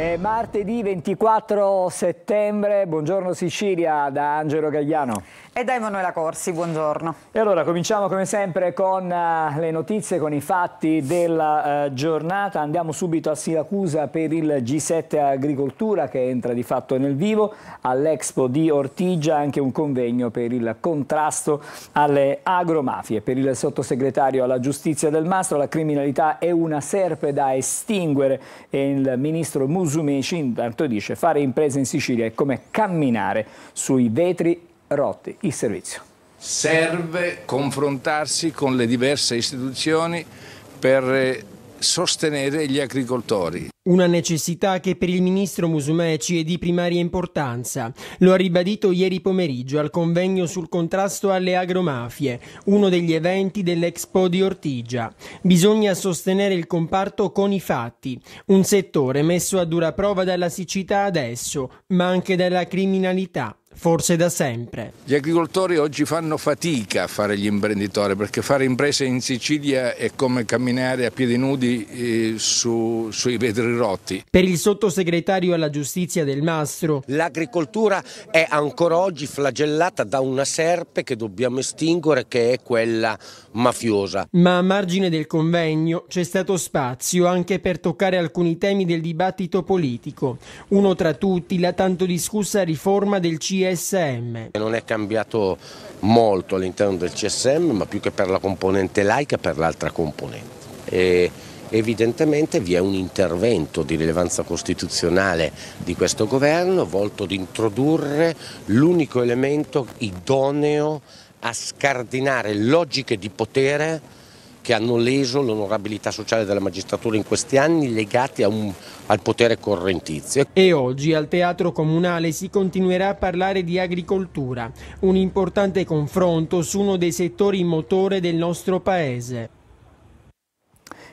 È martedì 24 settembre, buongiorno Sicilia da Angelo Gagliano. E da Emanuela Corsi, buongiorno. E allora cominciamo come sempre con le notizie, con i fatti della giornata. Andiamo subito a Siracusa per il G7 Agricoltura che entra di fatto nel vivo. All'Expo di Ortigia anche un convegno per il contrasto alle agromafie. Per il sottosegretario alla giustizia Del Mastro la criminalità è una serpe da estinguere e il ministro Musumeci intanto dice fare imprese in Sicilia è come camminare sui vetri rotti. Il servizio. Serve confrontarsi con le diverse istituzioni per sostenere gli agricoltori. Una necessità che per il ministro Musumeci è di primaria importanza. Lo ha ribadito ieri pomeriggio al convegno sul contrasto alle agromafie, uno degli eventi dell'Expo di Ortigia. Bisogna sostenere il comparto con i fatti, un settore messo a dura prova dalla siccità adesso, ma anche dalla criminalità. Forse da sempre. Gli agricoltori oggi fanno fatica a fare gli imprenditori perché fare imprese in Sicilia è come camminare a piedi nudi sui vetri rotti. Per il sottosegretario alla giustizia Del Mastro, l'agricoltura è ancora oggi flagellata da una serpe che dobbiamo estinguere, che è quella mafiosa. Ma a margine del convegno c'è stato spazio anche per toccare alcuni temi del dibattito politico. Uno tra tutti la tanto discussa riforma del CSM. Non è cambiato molto all'interno del CSM, ma più che per la componente laica, per l'altra componente. E evidentemente vi è un intervento di rilevanza costituzionale di questo governo volto ad introdurre l'unico elemento idoneo a scardinare logiche di potere che hanno leso l'onorabilità sociale della magistratura in questi anni legati al potere correntizio. E oggi al Teatro Comunale si continuerà a parlare di agricoltura, un importante confronto su uno dei settori motore del nostro Paese.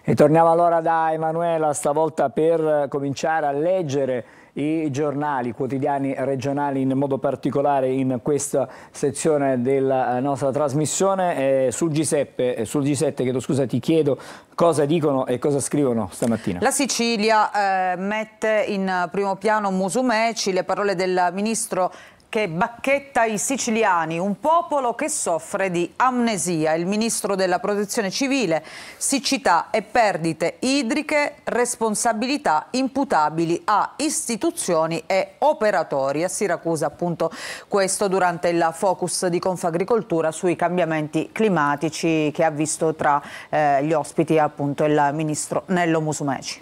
E torniamo allora da Emanuela, stavolta per cominciare a leggere i giornali, quotidiani regionali in modo particolare in questa sezione della nostra trasmissione. Sul G7, chiedo scusa, ti chiedo cosa dicono e cosa scrivono stamattina. La Sicilia mette in primo piano Musumeci, le parole del ministro che bacchetta i siciliani, un popolo che soffre di amnesia. Il ministro della protezione civile, siccità e perdite idriche, responsabilità imputabili a istituzioni e operatori. A Siracusa appunto questo durante il focus di Confagricoltura sui cambiamenti climatici che ha visto tra gli ospiti appunto il ministro Nello Musumeci.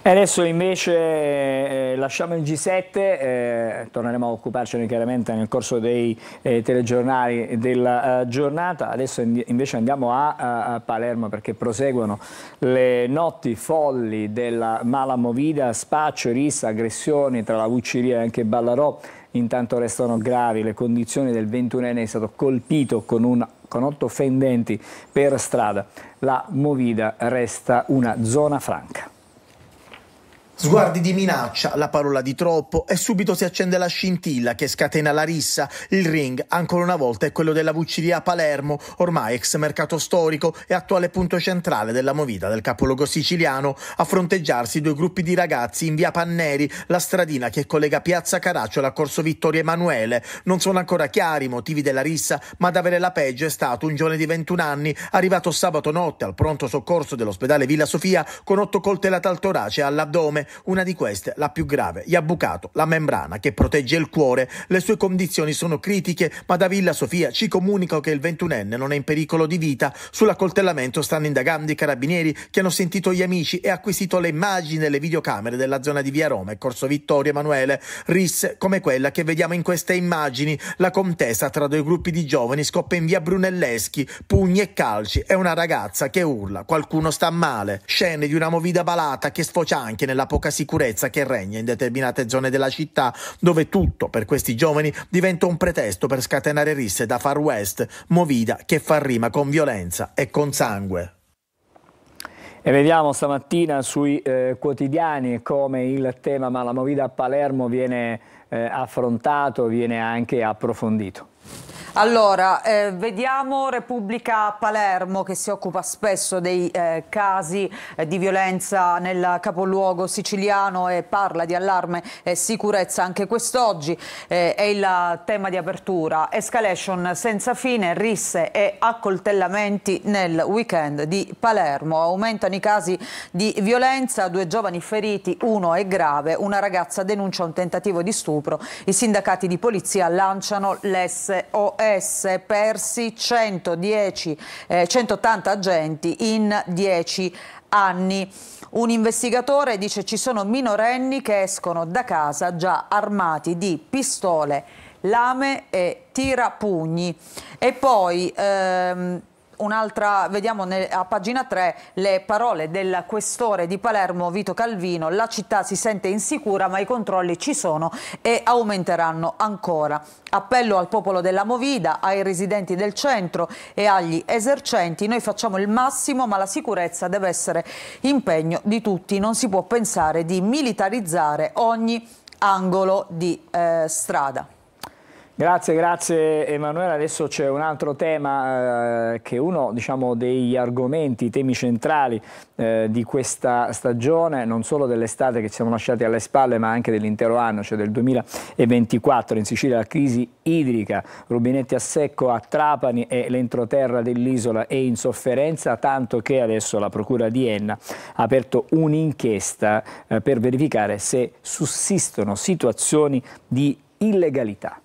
E adesso invece lasciamo il G7, torneremo a occuparcene chiaramente nel corso dei telegiornali della giornata. Adesso invece andiamo a Palermo perché proseguono le notti folli della mala movida, spaccio, rissa, aggressioni tra la Vucciria e anche Ballarò. Intanto restano gravi le condizioni del 21enne che è stato colpito con 8 fendenti per strada. La movida resta una zona franca. Sguardi di minaccia, la parola di troppo e subito si accende la scintilla che scatena la rissa. Il ring, ancora una volta, è quello della Vucciria a Palermo, ormai ex mercato storico e attuale punto centrale della movida del capoluogo siciliano. A fronteggiarsi due gruppi di ragazzi in via Panneri, la stradina che collega piazza Caracciolo a corso Vittorio Emanuele. Non sono ancora chiari i motivi della rissa, ma ad avere la peggio è stato un giovane di 21 anni, arrivato sabato notte al pronto soccorso dell'ospedale Villa Sofia con 8 coltellate al torace e all'addome. Una di queste, la più grave, gli ha bucato la membrana che protegge il cuore. Le sue condizioni sono critiche, ma da Villa Sofia ci comunicano che il 21enne non è in pericolo di vita. Sull'accoltellamento stanno indagando i carabinieri che hanno sentito gli amici e acquisito le immagini delle videocamere della zona di via Roma e corso Vittorio Emanuele. Risse come quella che vediamo in queste immagini. La contesa tra due gruppi di giovani scoppia in via Brunelleschi, pugni e calci e una ragazza che urla qualcuno sta male. Scene di una movida balata che sfocia anche nella poca sicurezza che regna in determinate zone della città, dove tutto per questi giovani diventa un pretesto per scatenare risse da Far West, movida che fa rima con violenza e con sangue. E vediamo stamattina sui quotidiani come il tema mala movida a Palermo viene affrontato, viene anche approfondito. Allora, vediamo Repubblica Palermo, che si occupa spesso dei casi di violenza nel capoluogo siciliano e parla di allarme e sicurezza anche quest'oggi. È il tema di apertura. Escalation senza fine, risse e accoltellamenti nel weekend di Palermo. Aumentano i casi di violenza, 2 giovani feriti, 1 è grave, una ragazza denuncia un tentativo di stupro. I sindacati di polizia lanciano l'SOS. Persi 180 agenti in 10 anni. Un investigatore dice ci sono minorenni che escono da casa già armati di pistole, lame e tirapugni. E poi un'altra, vediamo a pagina 3 le parole del questore di Palermo Vito Calvino: la città si sente insicura ma i controlli ci sono e aumenteranno ancora. Appello al popolo della Movida, ai residenti del centro e agli esercenti: noi facciamo il massimo ma la sicurezza deve essere impegno di tutti, non si può pensare di militarizzare ogni angolo di strada. Grazie Emanuele. Adesso c'è un altro tema che è uno, diciamo, degli argomenti, temi centrali di questa stagione, non solo dell'estate che ci siamo lasciati alle spalle, ma anche dell'intero anno, cioè del 2024. In Sicilia la crisi idrica, rubinetti a secco a Trapani e l'entroterra dell'isola è in sofferenza, tanto che adesso la Procura di Enna ha aperto un'inchiesta per verificare se sussistono situazioni di illegalità.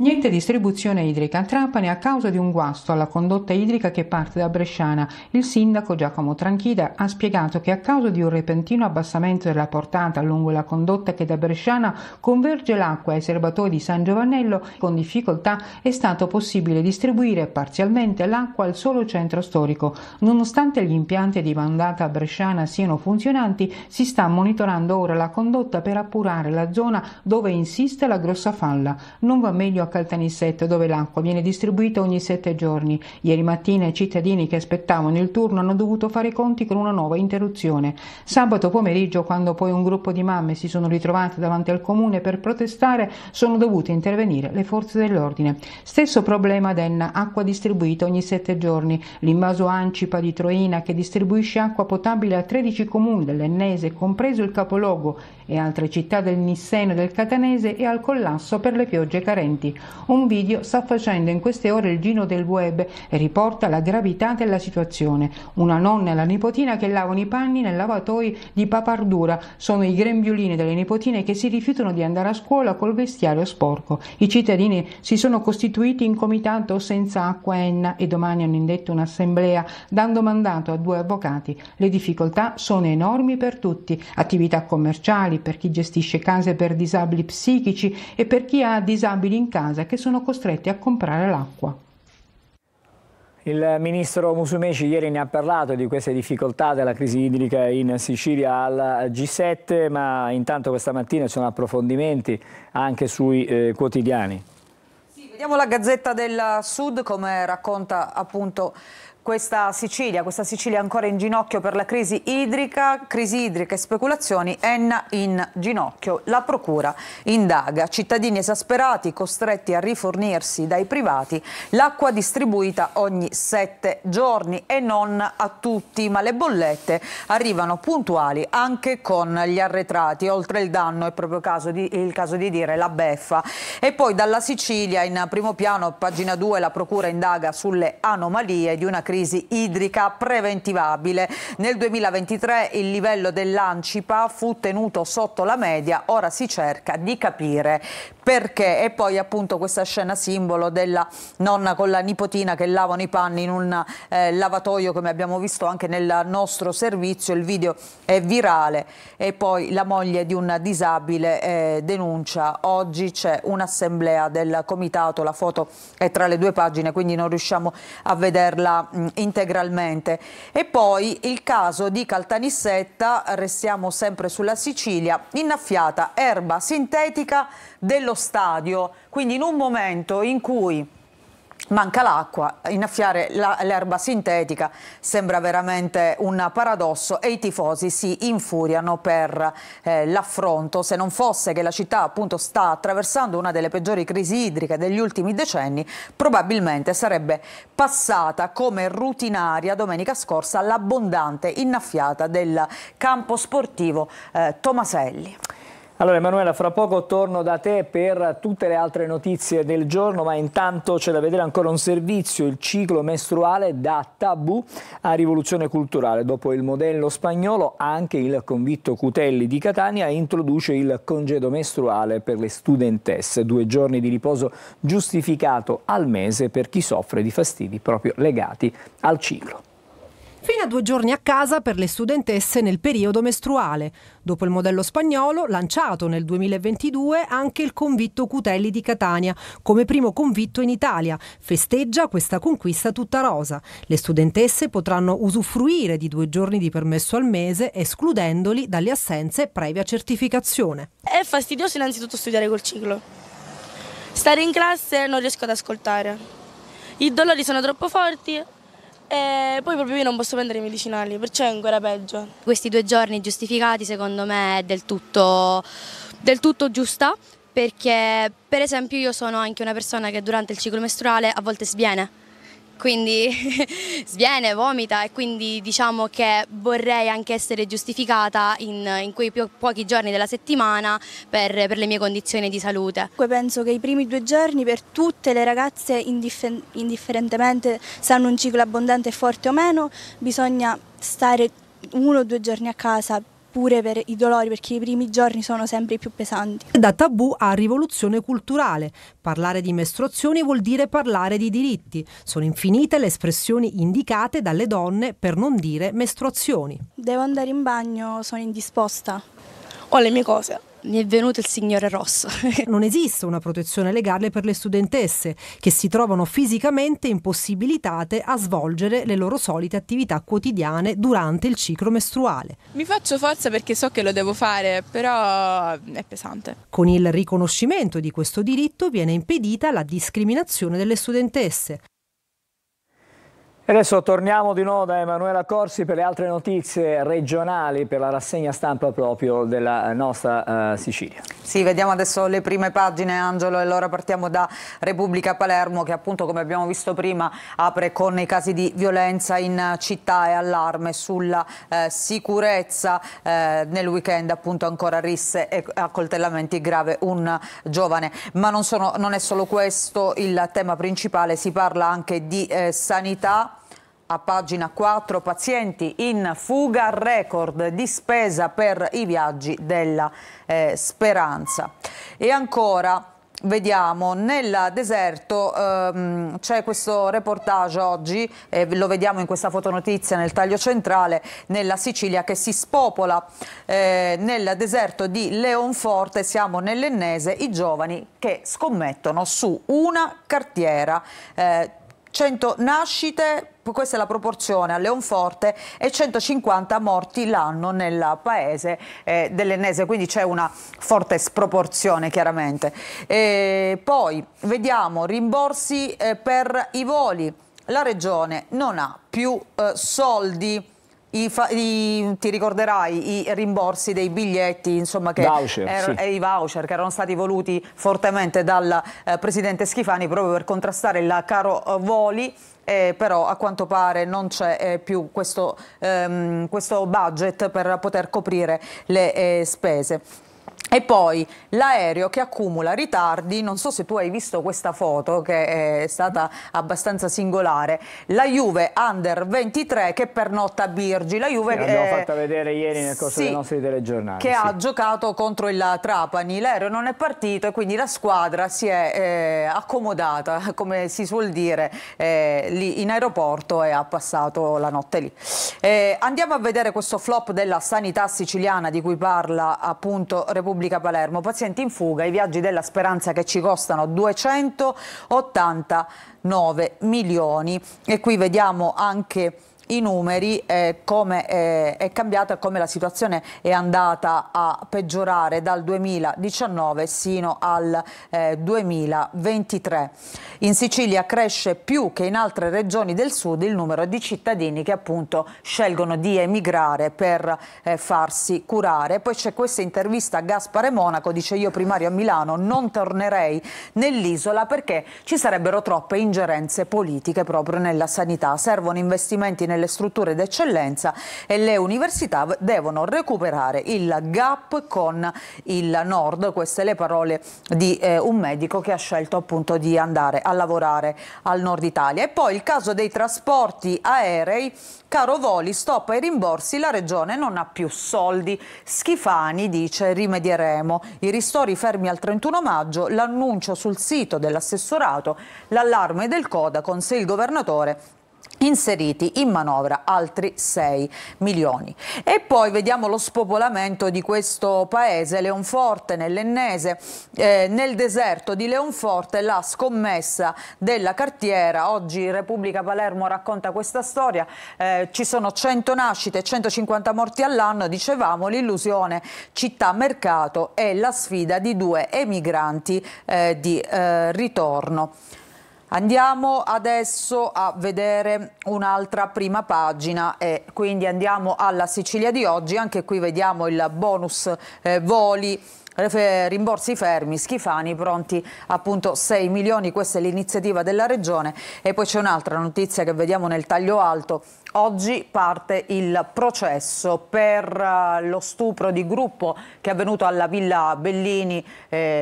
Niente distribuzione idrica a Trapani a causa di un guasto alla condotta idrica che parte da Bresciana. Il sindaco Giacomo Tranchida ha spiegato che a causa di un repentino abbassamento della portata lungo la condotta che da Bresciana converge l'acqua ai serbatoi di San Giovannello, con difficoltà è stato possibile distribuire parzialmente l'acqua al solo centro storico. Nonostante gli impianti di mandata bresciana siano funzionanti, si sta monitorando ora la condotta per appurare la zona dove insiste la grossa falla. Non va meglio a Caltanissette, dove l'acqua viene distribuita ogni 7 giorni. Ieri mattina i cittadini che aspettavano il turno hanno dovuto fare i conti con una nuova interruzione. Sabato pomeriggio, quando poi un gruppo di mamme si sono ritrovate davanti al comune per protestare, sono dovute intervenire le forze dell'ordine. Stesso problema ad Enna, acqua distribuita ogni 7 giorni. L'invaso Ancipa di Troina, che distribuisce acqua potabile a 13 comuni dell'Ennese, compreso il capoluogo, e altre città del Nisseno e del Catanese, è al collasso per le piogge carenti. Un video sta facendo in queste ore il giro del web e riporta la gravità della situazione. Una nonna e la nipotina che lavano i panni nel lavatoio di Papardura. Sono i grembiulini delle nipotine che si rifiutano di andare a scuola col vestiario sporco. I cittadini si sono costituiti in comitato senza acqua Enna e domani hanno indetto un'assemblea dando mandato a 2 avvocati. Le difficoltà sono enormi per tutti: attività commerciali, per chi gestisce case per disabili psichici e per chi ha disabili in casa che sono costretti a comprare l'acqua. Il ministro Musumeci ieri ne ha parlato di queste difficoltà della crisi idrica in Sicilia al G7, ma intanto questa mattina ci sono approfondimenti anche sui quotidiani. Sì, vediamo la Gazzetta del Sud come racconta appunto questa Sicilia ancora in ginocchio per la crisi idrica e speculazioni. Enna in ginocchio, la procura indaga, cittadini esasperati costretti a rifornirsi dai privati, l'acqua distribuita ogni 7 giorni e non a tutti, ma le bollette arrivano puntuali anche con gli arretrati, oltre il danno è proprio il caso di dire la beffa. E poi dalla Sicilia in primo piano, pagina 2, la procura indaga sulle anomalie di una crisi idrica preventivabile. Nel 2023 il livello dell'Ancipa fu tenuto sotto la media, ora si cerca di capire perché. E poi appunto questa scena simbolo della nonna con la nipotina che lavano i panni in un lavatoio, come abbiamo visto anche nel nostro servizio. Il video è virale e poi la moglie di un disabile denuncia. Oggi c'è un'assemblea del comitato, la foto è tra le 2 pagine quindi non riusciamo a vederla integralmente. E poi il caso di Caltanissetta, restiamo sempre sulla Sicilia, innaffiata erba sintetica dello stadio, quindi in un momento in cui manca l'acqua, innaffiare l'erba sintetica sembra veramente un paradosso e i tifosi si infuriano per l'affronto. Se non fosse che la città appunto sta attraversando una delle peggiori crisi idriche degli ultimi decenni, probabilmente sarebbe passata come rutinaria domenica scorsa l'abbondante innaffiata del campo sportivo Tomaselli. Allora Emanuela, fra poco torno da te per tutte le altre notizie del giorno, ma intanto c'è da vedere ancora un servizio, il ciclo mestruale da tabù a rivoluzione culturale. Dopo il modello spagnolo, anche il convitto Cutelli di Catania introduce il congedo mestruale per le studentesse, 2 giorni di riposo giustificato al mese per chi soffre di fastidi proprio legati al ciclo. Fino a 2 giorni a casa per le studentesse nel periodo mestruale. Dopo il modello spagnolo, lanciato nel 2022 anche il convitto Cutelli di Catania, come primo convitto in Italia. Festeggia questa conquista tutta rosa. Le studentesse potranno usufruire di 2 giorni di permesso al mese, escludendoli dalle assenze previa certificazione. È fastidioso innanzitutto studiare col ciclo. Stare in classe non riesco ad ascoltare. I dolori sono troppo forti. E poi proprio io non posso prendere i medicinali, perciò è ancora peggio. Questi 2 giorni giustificati secondo me è del tutto giusta, perché per esempio io sono anche una persona che durante il ciclo mestruale a volte sviene, quindi sviene, vomita, e quindi diciamo che vorrei anche essere giustificata in quei pochi giorni della settimana per le mie condizioni di salute. Penso che i primi 2 giorni per tutte le ragazze, indifferentemente se hanno un ciclo abbondante, forte o meno, bisogna stare 1 o 2 giorni a casa, pure per i dolori, perché i primi giorni sono sempre i più pesanti. Da tabù a rivoluzione culturale. Parlare di mestruazioni vuol dire parlare di diritti. Sono infinite le espressioni indicate dalle donne per non dire mestruazioni. Devo andare in bagno, sono indisposta. Ho le mie cose. Mi è venuto il signore rosso. Non esiste una protezione legale per le studentesse, che si trovano fisicamente impossibilitate a svolgere le loro solite attività quotidiane durante il ciclo mestruale. Mi faccio forza perché so che lo devo fare, però è pesante. Con il riconoscimento di questo diritto viene impedita la discriminazione delle studentesse. Adesso torniamo di nuovo da Emanuela Corsi per le altre notizie regionali, per la rassegna stampa proprio della nostra Sicilia. Sì, vediamo adesso le prime pagine, Angelo, e allora partiamo da Repubblica Palermo, che appunto, come abbiamo visto prima, apre con i casi di violenza in città e allarme sulla sicurezza. Nel weekend appunto ancora risse e accoltellamenti, grave un giovane. Ma non è solo questo il tema principale, si parla anche di sanità. A pagina 4, pazienti in fuga, record di spesa per i viaggi della Speranza. E ancora vediamo nel deserto, c'è questo reportage oggi, lo vediamo in questa fotonotizia nel taglio centrale, nella Sicilia che si spopola nel deserto di Leonforte. Siamo nell'Ennese, i giovani che scommettono su una cartiera. 100 nascite, questa è la proporzione a Leonforte, e 150 morti l'anno nel paese dell'Ennese, quindi c'è una forte sproporzione chiaramente. Poi vediamo rimborsi per i voli. La regione non ha più soldi. Ti ricorderai i rimborsi dei biglietti, insomma, che i voucher che erano stati voluti fortemente dal presidente Schifani proprio per contrastare il caro voli, però a quanto pare non c'è più questo budget per poter coprire le spese. E poi l'aereo che accumula ritardi. Non so se tu hai visto questa foto, che è stata abbastanza singolare. La Juve Under 23 che pernotta a Birgi. La Juve l'abbiamo fatta vedere ieri nel corso dei nostri telegiornali. Che ha giocato contro il Trapani. L'aereo non è partito e quindi la squadra si è accomodata, come si suol dire, lì in aeroporto, e ha passato la notte lì. Andiamo a vedere questo flop della sanità siciliana di cui parla appunto Repubblica Palermo. Pazienti in fuga, i viaggi della Speranza che ci costano 289 milioni. E qui vediamo anche i numeri, come è cambiata, come la situazione è andata a peggiorare dal 2019 sino al 2023. In Sicilia cresce più che in altre regioni del sud il numero di cittadini che appunto scelgono di emigrare per farsi curare. Poi c'è questa intervista a Gaspare Monaco, dice: io primario a Milano non tornerei nell'isola perché ci sarebbero troppe ingerenze politiche proprio nella sanità, servono investimenti nelle strutture d'eccellenza e le università devono recuperare il gap con il nord. Queste le parole di un medico che ha scelto appunto di andare a lavorare al nord Italia. E poi il caso dei trasporti aerei, caro voli, stop ai rimborsi, la regione non ha più soldi. Schifani dice: rimedieremo. I ristori fermi al 31 maggio, l'annuncio sul sito dell'assessorato, l'allarme del Codacons e il governatore inseriti in manovra altri 6 milioni. E poi vediamo lo spopolamento di questo paese, Leonforte nell'Ennese, nel deserto di Leonforte la scommessa della cartiera. Oggi Repubblica Palermo racconta questa storia, ci sono 100 nascite, 150 morti all'anno, dicevamo, l'illusione città-mercato e la sfida di 2 emigranti di ritorno. Andiamo adesso a vedere un'altra prima pagina e quindi andiamo alla Sicilia di oggi. Anche qui vediamo il bonus voli, rimborsi fermi, Schifani pronti appunto 6 milioni, questa è l'iniziativa della regione. E poi c'è un'altra notizia che vediamo nel taglio alto. Oggi parte il processo per lo stupro di gruppo che è avvenuto alla Villa Bellini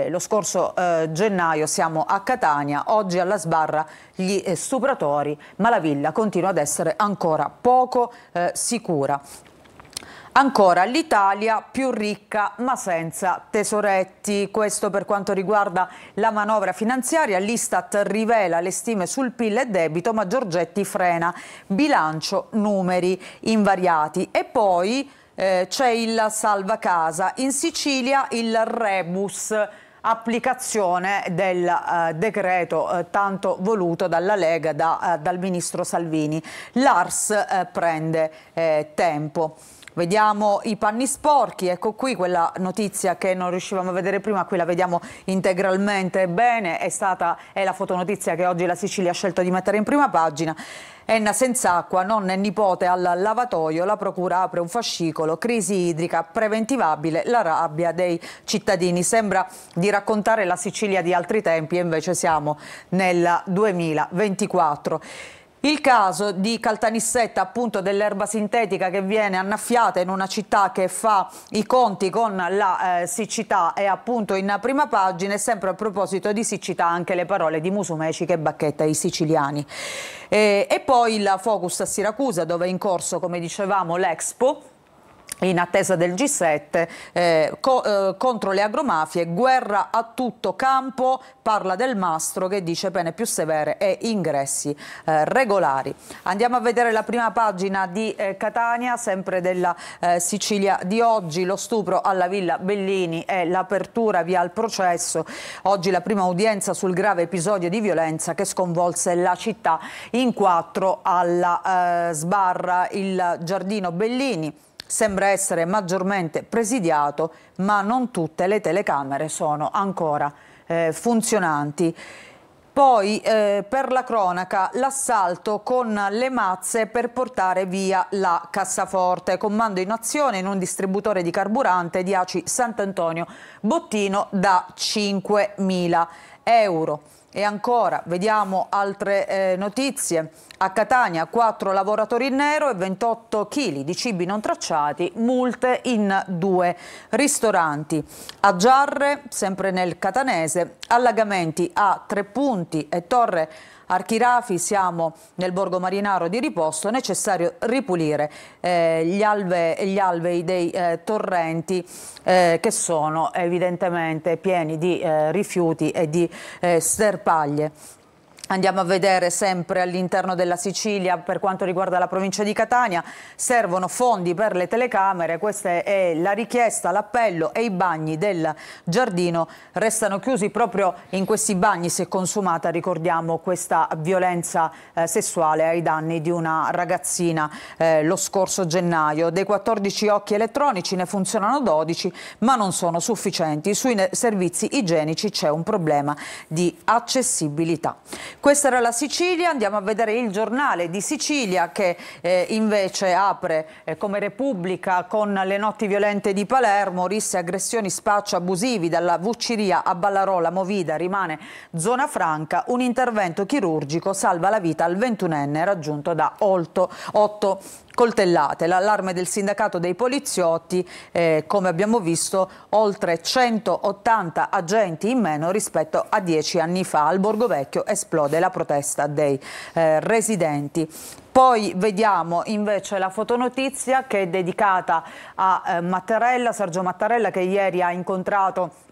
lo scorso gennaio. Siamo a Catania, oggi alla sbarra gli stupratori, ma la villa continua ad essere ancora poco sicura. Ancora l'Italia più ricca ma senza tesoretti, questo per quanto riguarda la manovra finanziaria. L'Istat rivela le stime sul PIL e debito, ma Giorgetti frena, bilancio numeri invariati. E poi c'è il salva casa, in Sicilia il rebus, applicazione del decreto tanto voluto dalla Lega, dal ministro Salvini. L'ARS prende tempo. Vediamo i panni sporchi, ecco qui quella notizia che non riuscivamo a vedere prima, qui la vediamo integralmente bene, è la fotonotizia che oggi la Sicilia ha scelto di mettere in prima pagina. Enna senza acqua, nonna e nipote al lavatoio, la procura apre un fascicolo, crisi idrica preventivabile, la rabbia dei cittadini. Sembra di raccontare la Sicilia di altri tempi e invece siamo nel 2024. Il caso di Caltanissetta, appunto, dell'erba sintetica che viene annaffiata in una città che fa i conti con la siccità, è appunto in prima pagina. E sempre a proposito di siccità anche le parole di Musumeci che bacchetta i siciliani. E poi il focus a Siracusa, dove è in corso, come dicevamo, l'Expo in attesa del G7 contro le agromafie, guerra a tutto campo, parla del Mastro che dice pene più severe e ingressi regolari. Andiamo a vedere la prima pagina di Catania, sempre della Sicilia di oggi, lo stupro alla Villa Bellini e l'apertura via al processo. Oggi la prima udienza sul grave episodio di violenza che sconvolse la città. In 4 alla sbarra il Giardino Bellini. Sembra essere maggiormente presidiato, ma non tutte le telecamere sono ancora funzionanti. Poi per la cronaca, l'assalto con le mazze per portare via la cassaforte. Comando in azione in un distributore di carburante di ACI Sant'Antonio Bottino da 5.000 euro. E ancora vediamo altre notizie. A Catania 4 lavoratori in nero e 28 kg di cibi non tracciati, multe in 2 ristoranti. A Giarre, sempre nel catanese, allagamenti a 3 punti e Torre Archirafi, siamo nel borgo marinaro di Riposto, necessario ripulire gli alvei dei torrenti che sono evidentemente pieni di rifiuti e di sterpaglie. Andiamo a vedere sempre all'interno della Sicilia per quanto riguarda la provincia di Catania, servono fondi per le telecamere, questa è la richiesta, l'appello, e i bagni del Giardino restano chiusi. Proprio in questi bagni si è consumata, ricordiamo, questa violenza sessuale ai danni di una ragazzina lo scorso gennaio. Dei 14 occhi elettronici ne funzionano 12, ma non sono sufficienti. Sui servizi igienici c'è un problema di accessibilità. Questa era la Sicilia. Andiamo a vedere il Giornale di Sicilia che invece apre come Repubblica con le notti violente di Palermo, risse, aggressioni, spaccio abusivi dalla Vucciria a Ballarola, Movida rimane zona franca, un intervento chirurgico salva la vita al 21enne raggiunto da 8 coltellate. L'allarme del sindacato dei poliziotti, come abbiamo visto, oltre 180 agenti in meno rispetto a 10 anni fa. Al Borgovecchio esplode la protesta dei residenti. Poi vediamo invece la fotonotizia che è dedicata a Mattarella, Sergio Mattarella, che ieri ha incontrato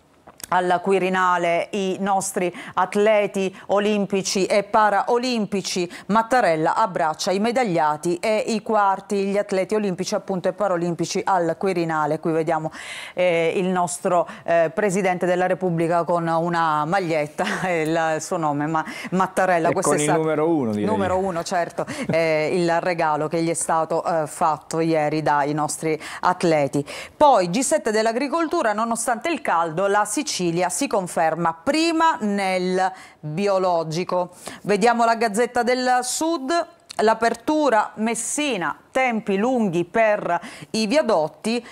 al Quirinale i nostri atleti olimpici e paraolimpici. Mattarella abbraccia i medagliati e i quarti, gli atleti olimpici appunto e paraolimpici al Quirinale. Qui vediamo il nostro Presidente della Repubblica con una maglietta, il suo nome, Mattarella. Questo con il numero 1, direi. Numero 1, certo, il regalo che gli è stato fatto ieri dai nostri atleti. Poi G7 dell'agricoltura, nonostante il caldo, la Sicilia si conferma prima nel biologico. Vediamo la Gazzetta del Sud, l'apertura Messina, tempi lunghi per i viadotti,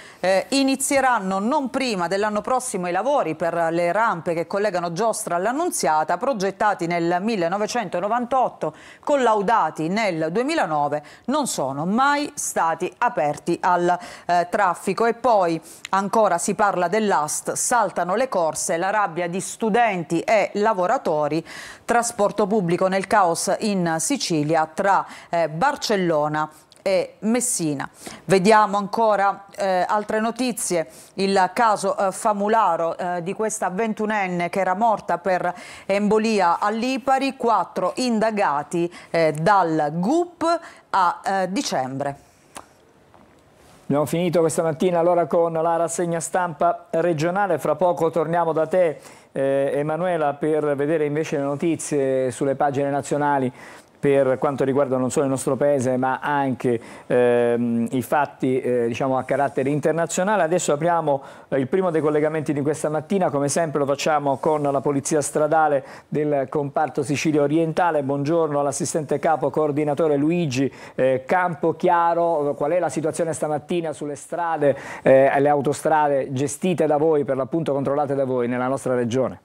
inizieranno non prima dell'anno prossimo i lavori per le rampe che collegano Giostra all'Annunziata, progettati nel 1998, collaudati nel 2009, non sono mai stati aperti al traffico. E poi ancora si parla dell'AST, saltano le corse, la rabbia di studenti e lavoratori, trasporto pubblico nel caos in Sicilia tra Barcellona e Messina. Vediamo ancora altre notizie, il caso Famularo di questa 21enne che era morta per embolia a Lipari, 4 indagati dal GUP a dicembre. Abbiamo finito questa mattina allora con la rassegna stampa regionale, fra poco torniamo da te Emanuela per vedere invece le notizie sulle pagine nazionali per quanto riguarda non solo il nostro paese ma anche i fatti diciamo a carattere internazionale. Adesso apriamo il primo dei collegamenti di questa mattina, come sempre lo facciamo con la Polizia Stradale del comparto Sicilia Orientale. Buongiorno all'assistente capo coordinatore Luigi Campochiaro. Qual è la situazione stamattina sulle strade, le autostrade gestite da voi, per l'appunto controllate da voi nella nostra regione?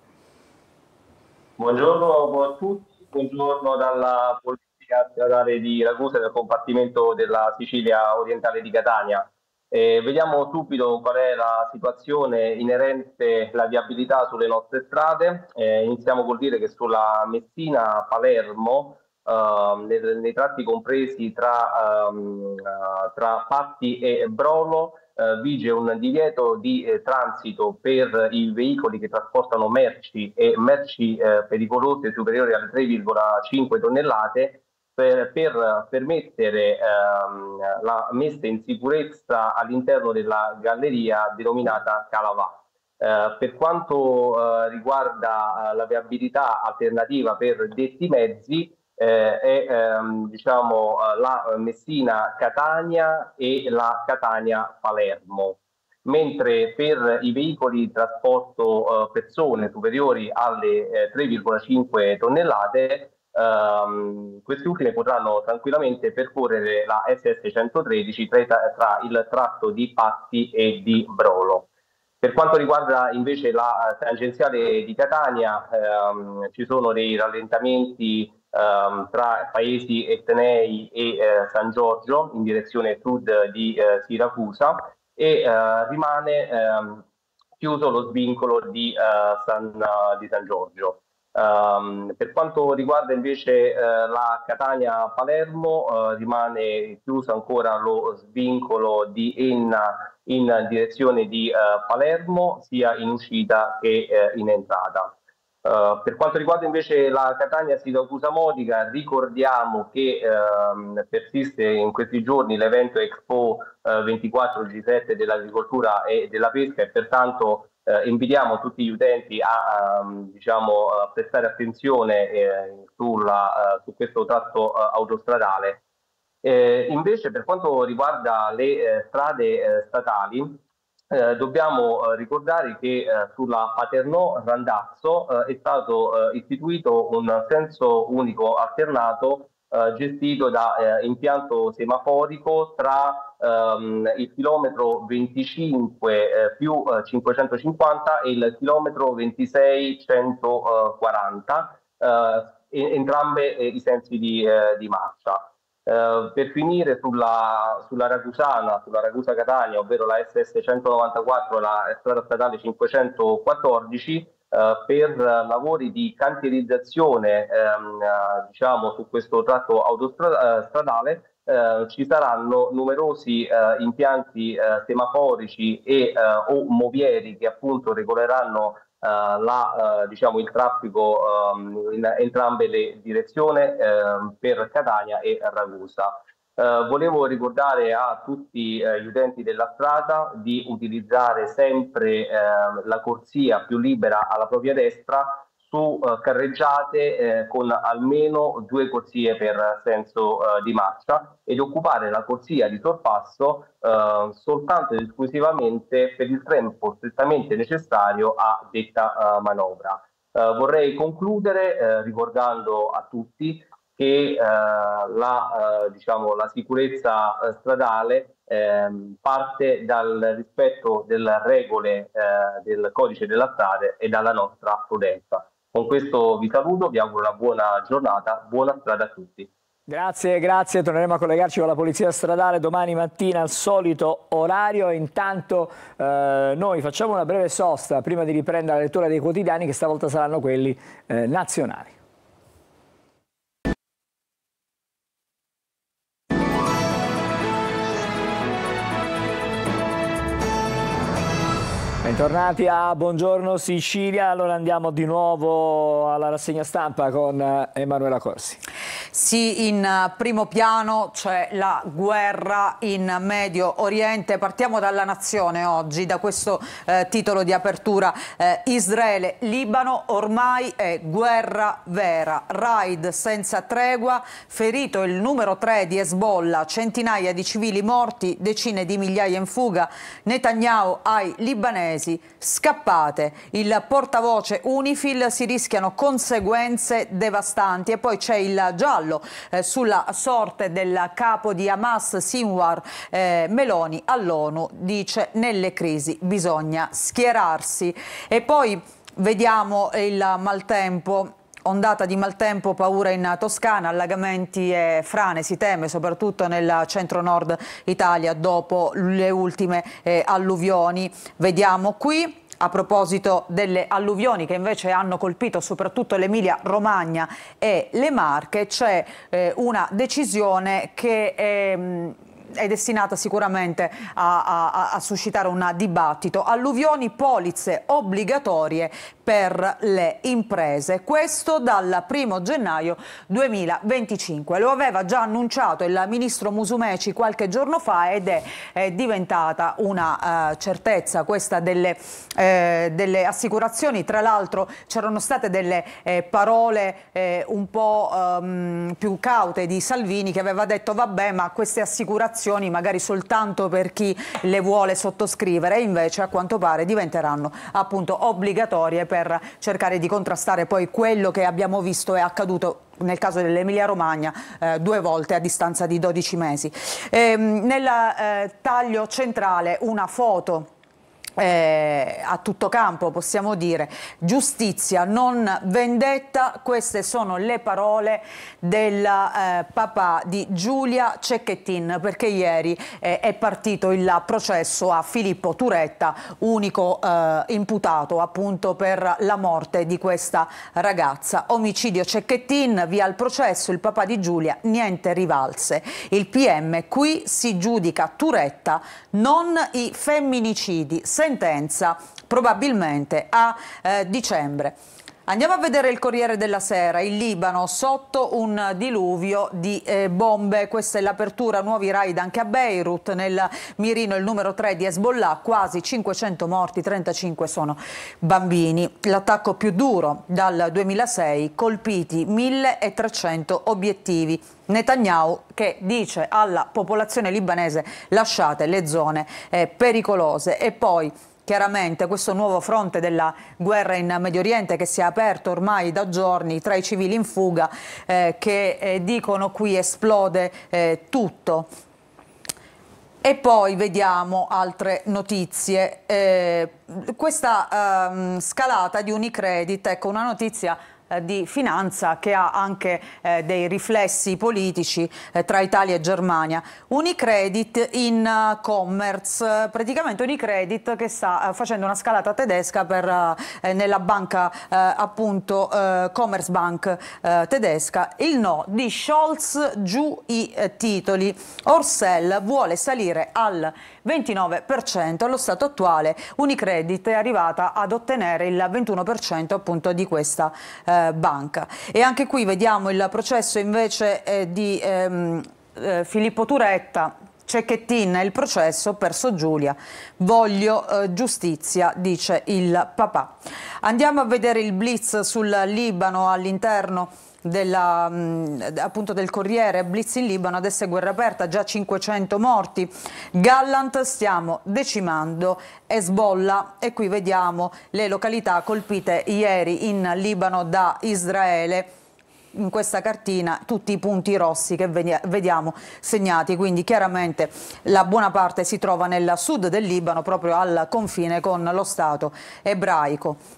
Buongiorno a tutti. Buongiorno dalla Polizia Stradale di Ragusa, del compartimento della Sicilia Orientale di Catania. Vediamo subito qual è la situazione inerente alla viabilità sulle nostre strade. Iniziamo col dire che sulla Messina-Palermo, nei tratti compresi tra Patti e Brolo, vige un divieto di transito per i veicoli che trasportano merci e merci pericolose superiori alle 3,5 tonnellate per permettere la messa in sicurezza all'interno della galleria denominata Calavà. Per quanto riguarda la viabilità alternativa per detti mezzi, diciamo la Messina-Catania e la Catania-Palermo, mentre per i veicoli di trasporto persone superiori alle 3,5 tonnellate questi ultimi potranno tranquillamente percorrere la SS 113 tra il tratto di Patti e di Brolo. Per quanto riguarda invece la tangenziale di Catania, ci sono dei rallentamenti tra paesi Etnei e San Giorgio in direzione sud di Siracusa e rimane chiuso lo svincolo di San Giorgio. Per quanto riguarda invece la Catania-Palermo, rimane chiuso ancora lo svincolo di Enna in direzione di Palermo, sia in uscita che in entrata. Per quanto riguarda invece la Catania-Siracusa Modica, ricordiamo che persiste in questi giorni l'evento Expo 24 G7 dell'agricoltura e della pesca, e pertanto invitiamo tutti gli utenti a prestare attenzione su questo tratto autostradale. Invece, per quanto riguarda le strade statali, dobbiamo ricordare che sulla Paternò-Randazzo è stato istituito un senso unico alternato gestito da impianto semaforico tra il chilometro 25 più 550 e il chilometro 26 140, entrambe i sensi di marcia. Per finire sulla Ragusana, sulla Ragusa-Catania, ovvero la SS 194 e la strada statale 514, per lavori di cantierizzazione su questo tratto autostradale ci saranno numerosi impianti semaforici e o movieri che appunto regoleranno il traffico in entrambe le direzioni per Catania e Ragusa. Volevo ricordare a tutti gli utenti della strada di utilizzare sempre la corsia più libera alla propria destra su carreggiate con almeno 2 corsie per senso di marcia, e di occupare la corsia di sorpasso soltanto ed esclusivamente per il tempo strettamente necessario a detta manovra. Vorrei concludere ricordando a tutti che la sicurezza stradale parte dal rispetto delle regole del codice della strada e dalla nostra prudenza. Con questo vi saluto, vi auguro una buona giornata, buona strada a tutti. Grazie, torneremo a collegarci con la Polizia Stradale domani mattina al solito orario. Intanto noi facciamo una breve sosta prima di riprendere la lettura dei quotidiani, che stavolta saranno quelli nazionali. Bentornati a Buongiorno Sicilia. Allora andiamo di nuovo alla rassegna stampa con Emanuela Corsi. Sì, in primo piano c'è la guerra in Medio Oriente. Partiamo dalla Nazione oggi, da questo titolo di apertura. Israele, Libano, ormai è guerra vera. Raid senza tregua, ferito il numero 3 di Hezbollah, centinaia di civili morti, decine di migliaia in fuga. Netanyahu ai libanesi: scappate. Il portavoce UNIFIL: si rischiano conseguenze devastanti. E poi c'è il giallo sulla sorte del capo di Hamas Sinwar. Meloni all'ONU dice: nelle crisi bisogna schierarsi. E poi vediamo il maltempo. Ondata di maltempo, paura in Toscana, allagamenti e frane, si teme soprattutto nel centro-nord Italia dopo le ultime alluvioni. Vediamo qui, a proposito delle alluvioni che invece hanno colpito soprattutto l'Emilia-Romagna e le Marche, c'è una decisione che è destinata sicuramente a suscitare un dibattito. Alluvioni, polizze obbligatorie per le imprese, questo dal 1° gennaio 2025. Lo aveva già annunciato il ministro Musumeci qualche giorno fa ed è diventata una certezza questa delle assicurazioni. Tra l'altro c'erano state delle parole un po' più caute di Salvini, che aveva detto: vabbè, ma queste assicurazioni magari soltanto per chi le vuole sottoscrivere, e invece a quanto pare diventeranno appunto obbligatorie per cercare di contrastare poi quello che abbiamo visto è accaduto nel caso dell'Emilia Romagna 2 volte a distanza di 12 mesi. Nel taglio centrale una foto a tutto campo, possiamo dire: giustizia, non vendetta. Queste sono le parole del papà di Giulia Cecchettin, perché ieri è partito il processo a Filippo Turetta, unico imputato appunto per la morte di questa ragazza. Omicidio Cecchettin, via il processo, il papà di Giulia, niente rivalse. Il PM: qui si giudica Turetta, non i femminicidi. Sentenza probabilmente a dicembre. Andiamo a vedere il Corriere della Sera. Il Libano sotto un diluvio di bombe. Questa è l'apertura, nuovi raid anche a Beirut, nel mirino il numero 3 di Hezbollah, quasi 500 morti, 35 sono bambini. L'attacco più duro dal 2006, colpiti 1300 obiettivi. Netanyahu che dice alla popolazione libanese: lasciate le zone pericolose. E poi chiaramente questo nuovo fronte della guerra in Medio Oriente che si è aperto ormai da giorni tra i civili in fuga che dicono qui esplode tutto. E poi vediamo altre notizie. Questa scalata di Unicredit, ecco una notizia di finanza che ha anche dei riflessi politici tra Italia e Germania. Unicredit in Commerz, praticamente Unicredit che sta facendo una scalata tedesca nella banca appunto Commerzbank tedesca. Il no di Scholz, giù i titoli. Orcel vuole salire al 29%, allo stato attuale Unicredit è arrivata ad ottenere il 21% appunto di questa banca. E anche qui vediamo il processo invece di Filippo Turetta. Cecchettin è il processo, perso Giulia, voglio giustizia, dice il papà. Andiamo a vedere il blitz sul Libano all'interno appunto del Corriere. Blitz in Libano, adesso è guerra aperta, già 500 morti. Gallant, stiamo decimando Hezbollah. E qui vediamo le località colpite ieri in Libano da Israele. In questa cartina tutti i punti rossi che vediamo segnati, quindi chiaramente la buona parte si trova nel sud del Libano, proprio al confine con lo Stato ebraico.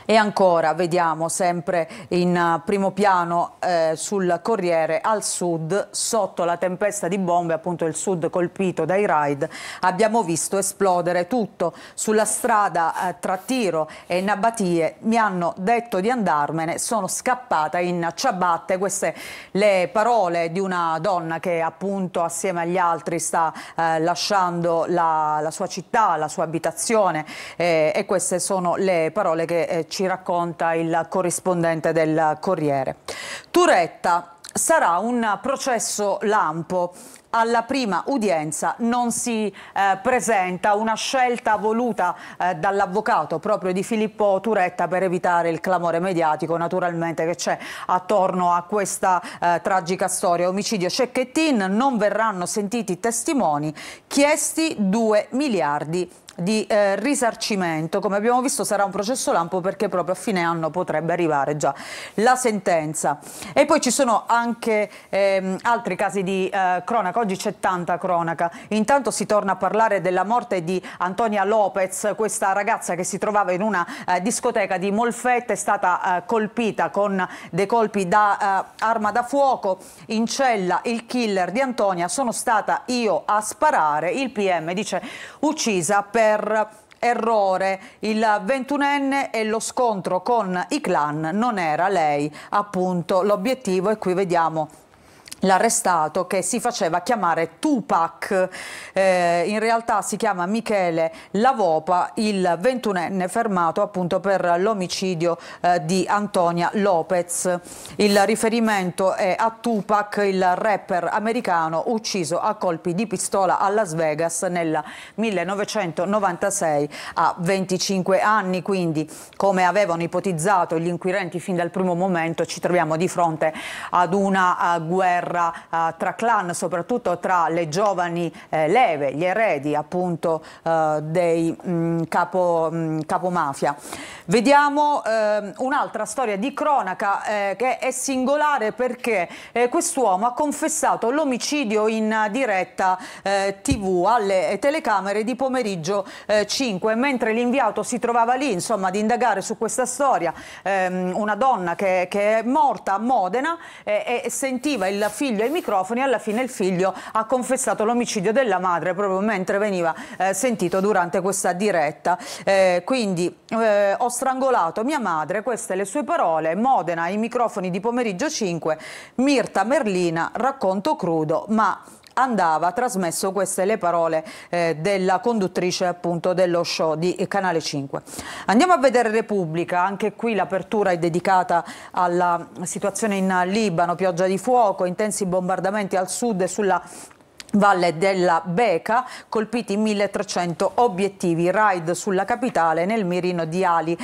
E ancora vediamo sempre in primo piano sul Corriere, al sud, sotto la tempesta di bombe, appunto il sud colpito dai raid, abbiamo visto esplodere tutto. Sulla strada tra Tiro e Nabatie mi hanno detto di andarmene, sono scappata in ciabatte. Queste le parole di una donna che appunto assieme agli altri sta lasciando la sua città, la sua abitazione, e queste sono le parole che ci racconta il corrispondente del Corriere. Turetta, sarà un processo lampo. Alla prima udienza non si presenta, una scelta voluta dall'avvocato proprio di Filippo Turetta per evitare il clamore mediatico naturalmente che c'è attorno a questa tragica storia. Omicidio Cecchettin, non verranno sentiti testimoni, chiesti 2 miliardi di risarcimento. Come abbiamo visto sarà un processo lampo perché proprio a fine anno potrebbe arrivare già la sentenza. E poi ci sono anche altri casi di cronaca. Oggi c'è tanta cronaca. Intanto si torna a parlare della morte di Antonia Lopez, questa ragazza che si trovava in una discoteca di Molfetta, è stata colpita con dei colpi da arma da fuoco. In cella il killer di Antonia: sono stata io a sparare. Il PM dice uccisa per errore. Il 21enne e lo scontro con i clan, non era lei appunto l'obiettivo. E qui vediamo l'arrestato che si faceva chiamare Tupac, in realtà si chiama Michele Lavopa, il 21enne fermato appunto per l'omicidio di Antonia Lopez. Il riferimento è a Tupac, il rapper americano ucciso a colpi di pistola a Las Vegas nel 1996 a 25 anni. Quindi, come avevano ipotizzato gli inquirenti fin dal primo momento, ci troviamo di fronte ad una guerra tra clan, soprattutto tra le giovani leve, gli eredi appunto dei capomafia. Vediamo un'altra storia di cronaca che è singolare perché quest'uomo ha confessato l'omicidio in diretta TV alle telecamere di Pomeriggio 5, mentre l'inviato si trovava lì insomma ad indagare su questa storia. Una donna che è morta a Modena e sentiva il figlio ai microfoni. Alla fine il figlio ha confessato l'omicidio della madre proprio mentre veniva sentito durante questa diretta. Quindi ho strangolato mia madre, queste le sue parole. Modena ai microfoni di Pomeriggio 5, Mirta Merlina, racconto crudo ma andava trasmesso. Queste le parole della conduttrice appunto dello show di Canale 5. Andiamo a vedere Repubblica, anche qui l'apertura è dedicata alla situazione in Libano, pioggia di fuoco, intensi bombardamenti al sud e sulla Valle della Beca, colpiti 1300 obiettivi, raid sulla capitale nel mirino di Ali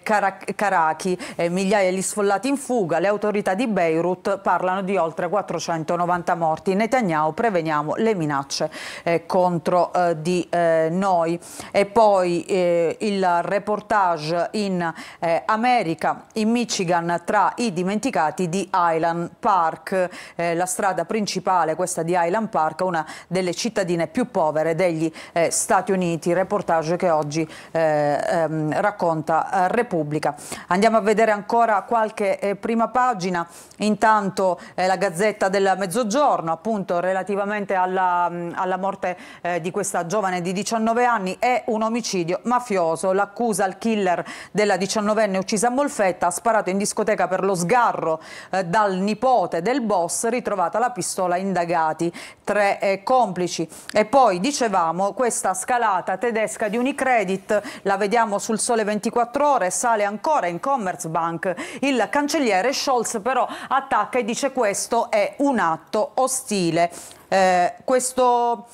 Karaki, migliaia di sfollati in fuga, le autorità di Beirut parlano di oltre 490 morti, Netanyahu preveniamo le minacce contro di noi. E poi il reportage in America, in Michigan, tra i dimenticati di Highland Park, la strada principale questa di Highland Park, una delle cittadine più povere degli Stati Uniti, reportage che oggi racconta Repubblica. Andiamo a vedere ancora qualche prima pagina, intanto la Gazzetta del Mezzogiorno, appunto relativamente alla morte di questa giovane di 19 anni, è un omicidio mafioso, l'accusa al killer della 19enne uccisa a Molfetta, ha sparato in discoteca per lo sgarro dal nipote del boss, ritrovata la pistola, indagati 3 complici. E poi dicevamo questa scalata tedesca di Unicredit, la vediamo sul Sole 24 Ore, sale ancora in Commerzbank, il cancelliere Scholz però attacca e dice questo è un atto ostile. Questo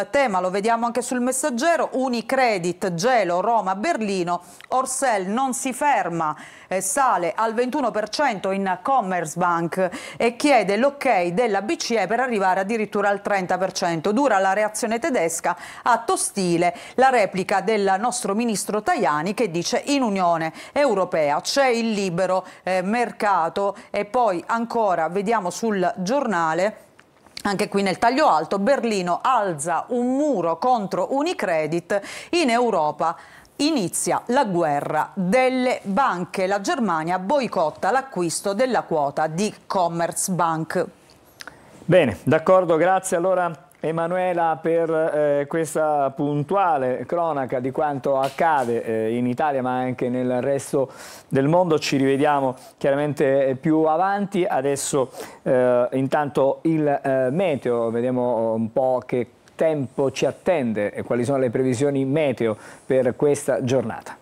tema lo vediamo anche sul Messaggero, Unicredit, gelo, Roma, Berlino, Orsell non si ferma, sale al 21% in Commerzbank e chiede l'ok della BCE per arrivare addirittura al 30%. Dura la reazione tedesca, atto ostile, la replica del nostro ministro Tajani che dice in Unione Europea c'è il libero mercato. E poi ancora vediamo sul Giornale, anche qui nel taglio alto, Berlino alza un muro contro Unicredit, in Europa inizia la guerra delle banche, la Germania boicotta l'acquisto della quota di Commerzbank. Bene, d'accordo, grazie allora Emanuela per questa puntuale cronaca di quanto accade in Italia ma anche nel resto del mondo. Ci rivediamo chiaramente più avanti. Adesso intanto il meteo, vediamo un po' che tempo ci attende e quali sono le previsioni meteo per questa giornata.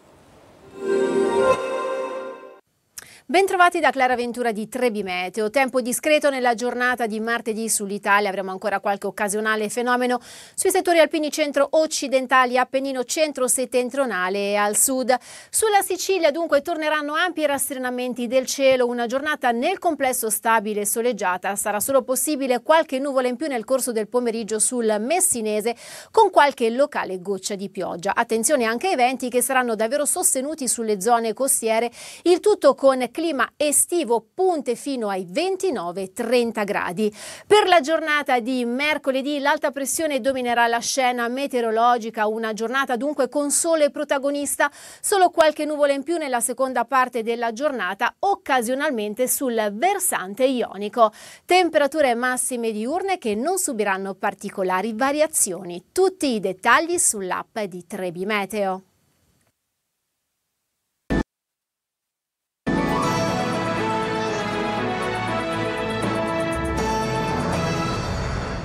Bentrovati da Clara Ventura di Trebi Meteo. Tempo discreto nella giornata di martedì sull'Italia, avremo ancora qualche occasionale fenomeno sui settori alpini centro-occidentali, Appennino centro-settentrionale e al sud. Sulla Sicilia dunque torneranno ampi rastrenamenti del cielo, una giornata nel complesso stabile e soleggiata. Sarà solo possibile qualche nuvola in più nel corso del pomeriggio sul Messinese con qualche locale goccia di pioggia. Attenzione anche ai venti che saranno davvero sostenuti sulle zone costiere, il tutto con clima estivo, punte fino ai 29-30 gradi. Per la giornata di mercoledì l'alta pressione dominerà la scena meteorologica, una giornata dunque con sole protagonista, solo qualche nuvola in più nella seconda parte della giornata, occasionalmente sul versante ionico. Temperature massime diurne che non subiranno particolari variazioni. Tutti i dettagli sull'app di Trebi Meteo.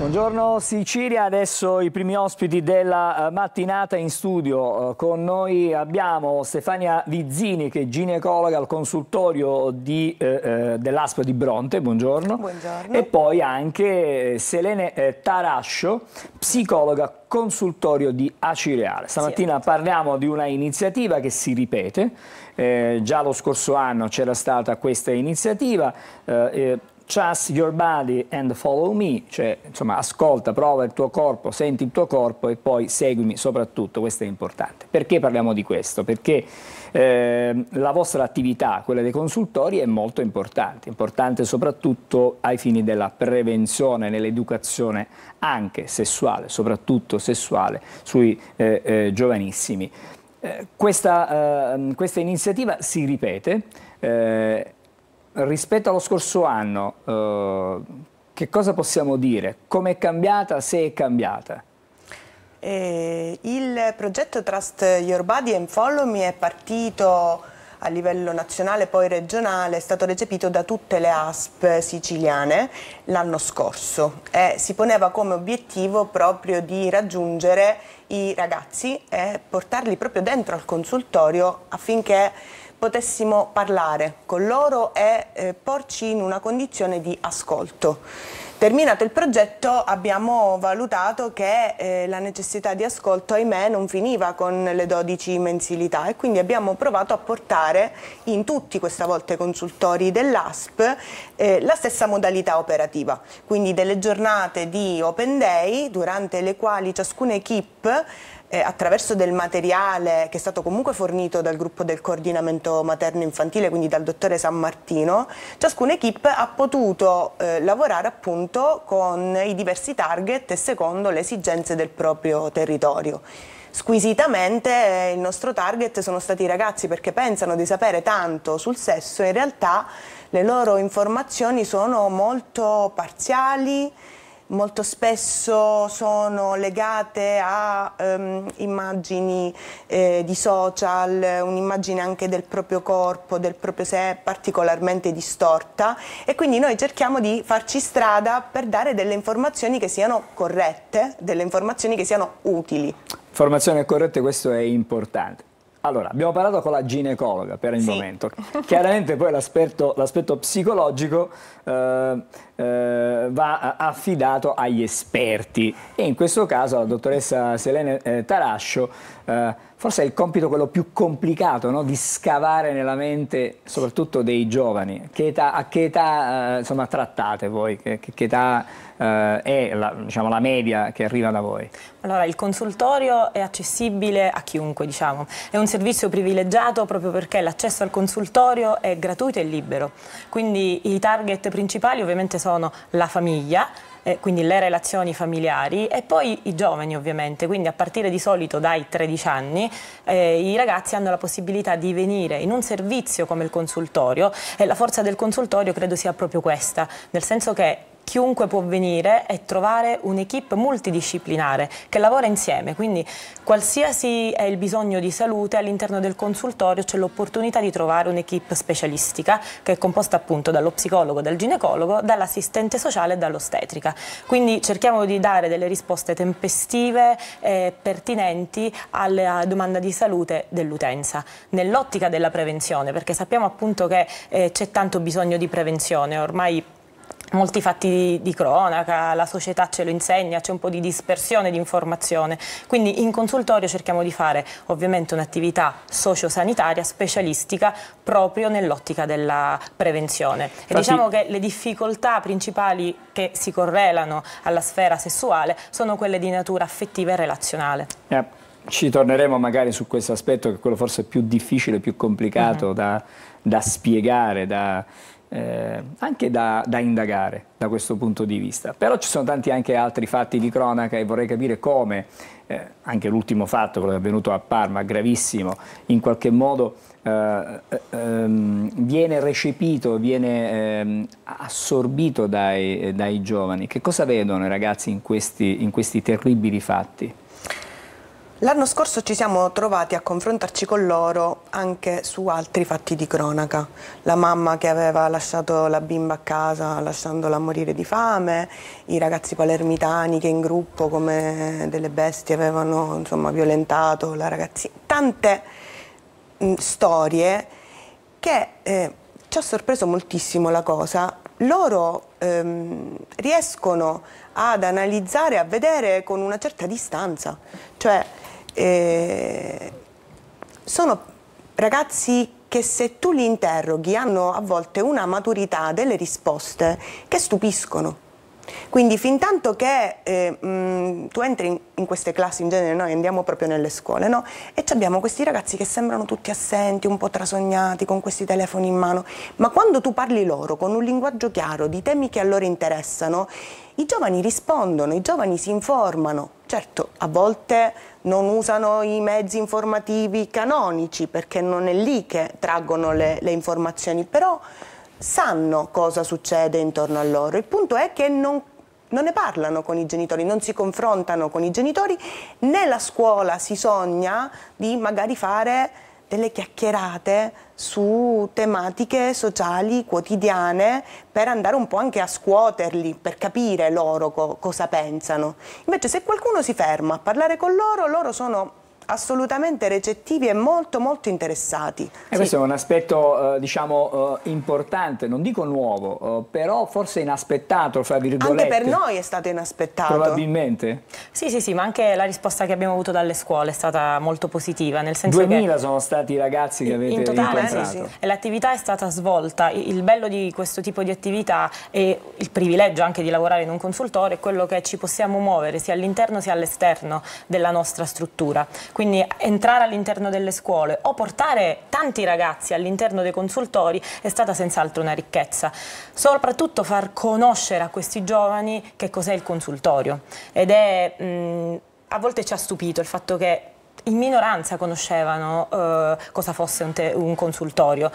Buongiorno Sicilia, adesso i primi ospiti della mattinata in studio. Con noi abbiamo Stefania Vizzini che è ginecologa al consultorio dell'ASP di Bronte, buongiorno. Buongiorno. E poi anche Selene Tarascio, psicologa consultorio di Acireale. Stamattina parliamo di una iniziativa che si ripete, già lo scorso anno c'era stata questa iniziativa, Trust your body and follow me, cioè insomma ascolta, prova il tuo corpo, senti il tuo corpo e poi seguimi soprattutto, questo è importante. Perché parliamo di questo? Perché la vostra attività, quella dei consultori, è molto importante soprattutto ai fini della prevenzione, nell'educazione anche sessuale, soprattutto sessuale, sui giovanissimi. Questa iniziativa si ripete. Rispetto allo scorso anno, che cosa possiamo dire? Come è cambiata, se è cambiata? Il progetto Trust Your Body and Follow Me è partito a livello nazionale, poi regionale, è stato recepito da tutte le ASP siciliane l'anno scorso e si poneva come obiettivo proprio di raggiungere i ragazzi e portarli proprio dentro al consultorio affinché potessimo parlare con loro e porci in una condizione di ascolto. Terminato il progetto abbiamo valutato che la necessità di ascolto, ahimè, non finiva con le 12 mensilità e quindi abbiamo provato a portare in tutti, questa volta, i consultori dell'ASP la stessa modalità operativa, quindi delle giornate di Open Day durante le quali ciascuna equip attraverso del materiale che è stato comunque fornito dal gruppo del coordinamento materno-infantile, quindi dal dottore San Martino, ciascuna equip ha potuto lavorare appunto con i diversi target e secondo le esigenze del proprio territorio. Squisitamente il nostro target sono stati i ragazzi, perché pensano di sapere tanto sul sesso, in realtà le loro informazioni sono molto parziali, molto spesso sono legate a immagini di social, un'immagine anche del proprio corpo, del proprio sé particolarmente distorta, e quindi noi cerchiamo di farci strada per dare delle informazioni che siano corrette, delle informazioni che siano utili. Informazioni corrette, questo è importante. Allora, abbiamo parlato con la ginecologa per il momento. Chiaramente poi l'aspetto psicologico va affidato agli esperti e in questo caso la dottoressa Selene Tarascio forse è il compito quello più complicato, no? Di scavare nella mente soprattutto dei giovani. A che età insomma, trattate voi? Che età è diciamo, la media che arriva da voi? Allora, il consultorio è accessibile a chiunque, diciamo. È un servizio privilegiato proprio perché l'accesso al consultorio è gratuito e libero. Quindi i target principali ovviamente sono la famiglia, quindi le relazioni familiari e poi i giovani ovviamente, quindi a partire di solito dai 13 anni i ragazzi hanno la possibilità di venire in un servizio come il consultorio e la forza del consultorio credo sia proprio questa, nel senso che chiunque può venire e trovare un'equipe multidisciplinare che lavora insieme, quindi qualsiasi è il bisogno di salute all'interno del consultorio c'è l'opportunità di trovare un'equipe specialistica che è composta appunto dallo psicologo, dal ginecologo, dall'assistente sociale e dall'ostetrica. Quindi cerchiamo di dare delle risposte tempestive e pertinenti alla domanda di salute dell'utenza, nell'ottica della prevenzione, perché sappiamo appunto che c'è tanto bisogno di prevenzione, ormai molti fatti di cronaca, la società ce lo insegna, c'è un po' di dispersione di informazione, quindi in consultorio cerchiamo di fare ovviamente un'attività sociosanitaria specialistica proprio nell'ottica della prevenzione. E diciamo che le difficoltà principali che si correlano alla sfera sessuale sono quelle di natura affettiva e relazionale. Ci torneremo magari su questo aspetto, che è quello forse più difficile, più complicato da spiegare, anche da indagare da questo punto di vista. Però ci sono tanti anche altri fatti di cronaca e vorrei capire come anche l'ultimo fatto, quello che è avvenuto a Parma, gravissimo, in qualche modo viene recepito, viene assorbito dai giovani. Che cosa vedono i ragazzi in questi terribili fatti? L'anno scorso ci siamo trovati a confrontarci con loro anche su altri fatti di cronaca. La mamma che aveva lasciato la bimba a casa lasciandola morire di fame, i ragazzi palermitani che in gruppo come delle bestie avevano insomma, violentato la ragazzina. Tante storie che ci ha sorpreso moltissimo la cosa. Loro riescono ad analizzare, a vedere con una certa distanza, cioè sono ragazzi che se tu li interroghi hanno a volte una maturità delle risposte che stupiscono. Quindi fin tanto che tu entri in queste classi, in genere noi andiamo proprio nelle scuole, no? E abbiamo questi ragazzi che sembrano tutti assenti, un po' trasognati, con questi telefoni in mano, ma quando tu parli loro con un linguaggio chiaro di temi che a loro interessano, i giovani rispondono, i giovani si informano. Certo, a volte non usano i mezzi informativi canonici perché non è lì che traggono le informazioni, però sanno cosa succede intorno a loro. Il punto è che non ne parlano con i genitori, non si confrontano con i genitori, né la scuola si sogna di magari fare delle chiacchierate su tematiche sociali quotidiane per andare un po' anche a scuoterli, per capire loro cosa pensano. Invece se qualcuno si ferma a parlare con loro, loro sono assolutamente recettivi e molto interessati. E questo è un aspetto diciamo importante, non dico nuovo, però forse inaspettato, fra virgolette. Anche per noi è stato inaspettato. Probabilmente. Sì, ma anche la risposta che abbiamo avuto dalle scuole è stata molto positiva, nel senso 2000 che sono stati i ragazzi che avete incontrato. Sì. E l'attività è stata svolta. Il bello di questo tipo di attività e il privilegio anche di lavorare in un consultorio è quello che ci possiamo muovere sia all'interno sia all'esterno della nostra struttura. Quindi entrare all'interno delle scuole o portare tanti ragazzi all'interno dei consultori è stata senz'altro una ricchezza. Soprattutto far conoscere a questi giovani che cos'è il consultorio. Ed è, a volte ci ha stupito il fatto che in minoranza conoscevano cosa fosse un consultorio.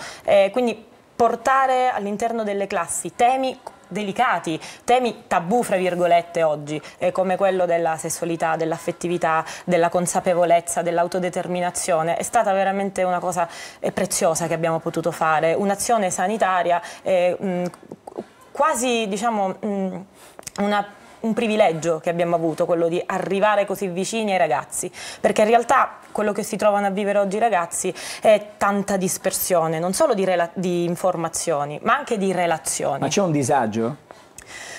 Quindi portare all'interno delle classi temi delicati, temi tabù fra virgolette oggi, come quello della sessualità, dell'affettività, della consapevolezza, dell'autodeterminazione, è stata veramente una cosa preziosa che abbiamo potuto fare, un'azione sanitaria quasi diciamo un privilegio che abbiamo avuto, quello di arrivare così vicini ai ragazzi, perché in realtà quello che si trovano a vivere oggi i ragazzi è tanta dispersione, non solo di informazioni, ma anche di relazioni. Ma c'è un disagio?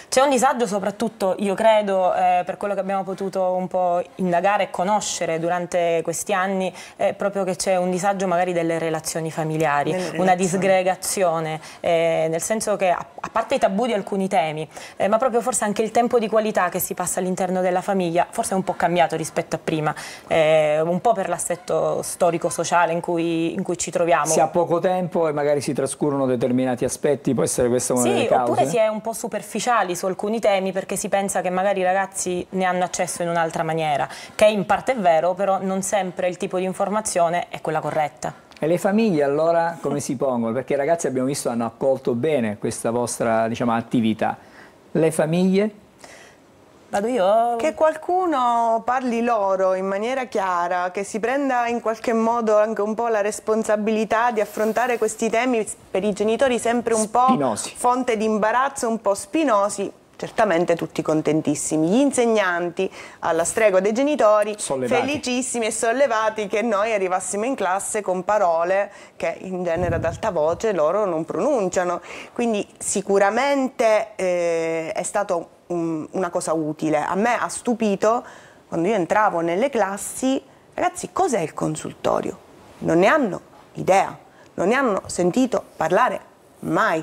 C'è un disagio soprattutto, io credo, per quello che abbiamo potuto un po' indagare e conoscere durante questi anni, proprio che c'è un disagio magari delle relazioni familiari, una disgregazione, nel senso che a parte i tabù di alcuni temi, ma proprio forse anche il tempo di qualità che si passa all'interno della famiglia, forse è un po' cambiato rispetto a prima, un po' per l'assetto storico-sociale in cui ci troviamo. Si ha poco tempo e magari si trascurano determinati aspetti, può essere questa una delle cause? Sì, oppure si è un po' superficiali su alcuni temi perché si pensa che magari i ragazzi ne hanno accesso in un'altra maniera, che in parte è vero, però non sempre il tipo di informazione è quella corretta. E le famiglie allora come si pongono? Perché i ragazzi, abbiamo visto, hanno accolto bene questa vostra, diciamo, attività. Le famiglie? Vado io? Che qualcuno parli loro in maniera chiara, che si prenda in qualche modo anche un po' la responsabilità di affrontare questi temi, per i genitori sempre un po' fonte di imbarazzo, un po' spinosi. Certamente tutti contentissimi, gli insegnanti alla stregua dei genitori felicissimi e sollevati che noi arrivassimo in classe con parole che in genere ad alta voce loro non pronunciano, quindi sicuramente è stato una cosa utile. A me ha stupito quando io entravo nelle classi, ragazzi, cos'è il consultorio? Non ne hanno idea, non ne hanno sentito parlare mai.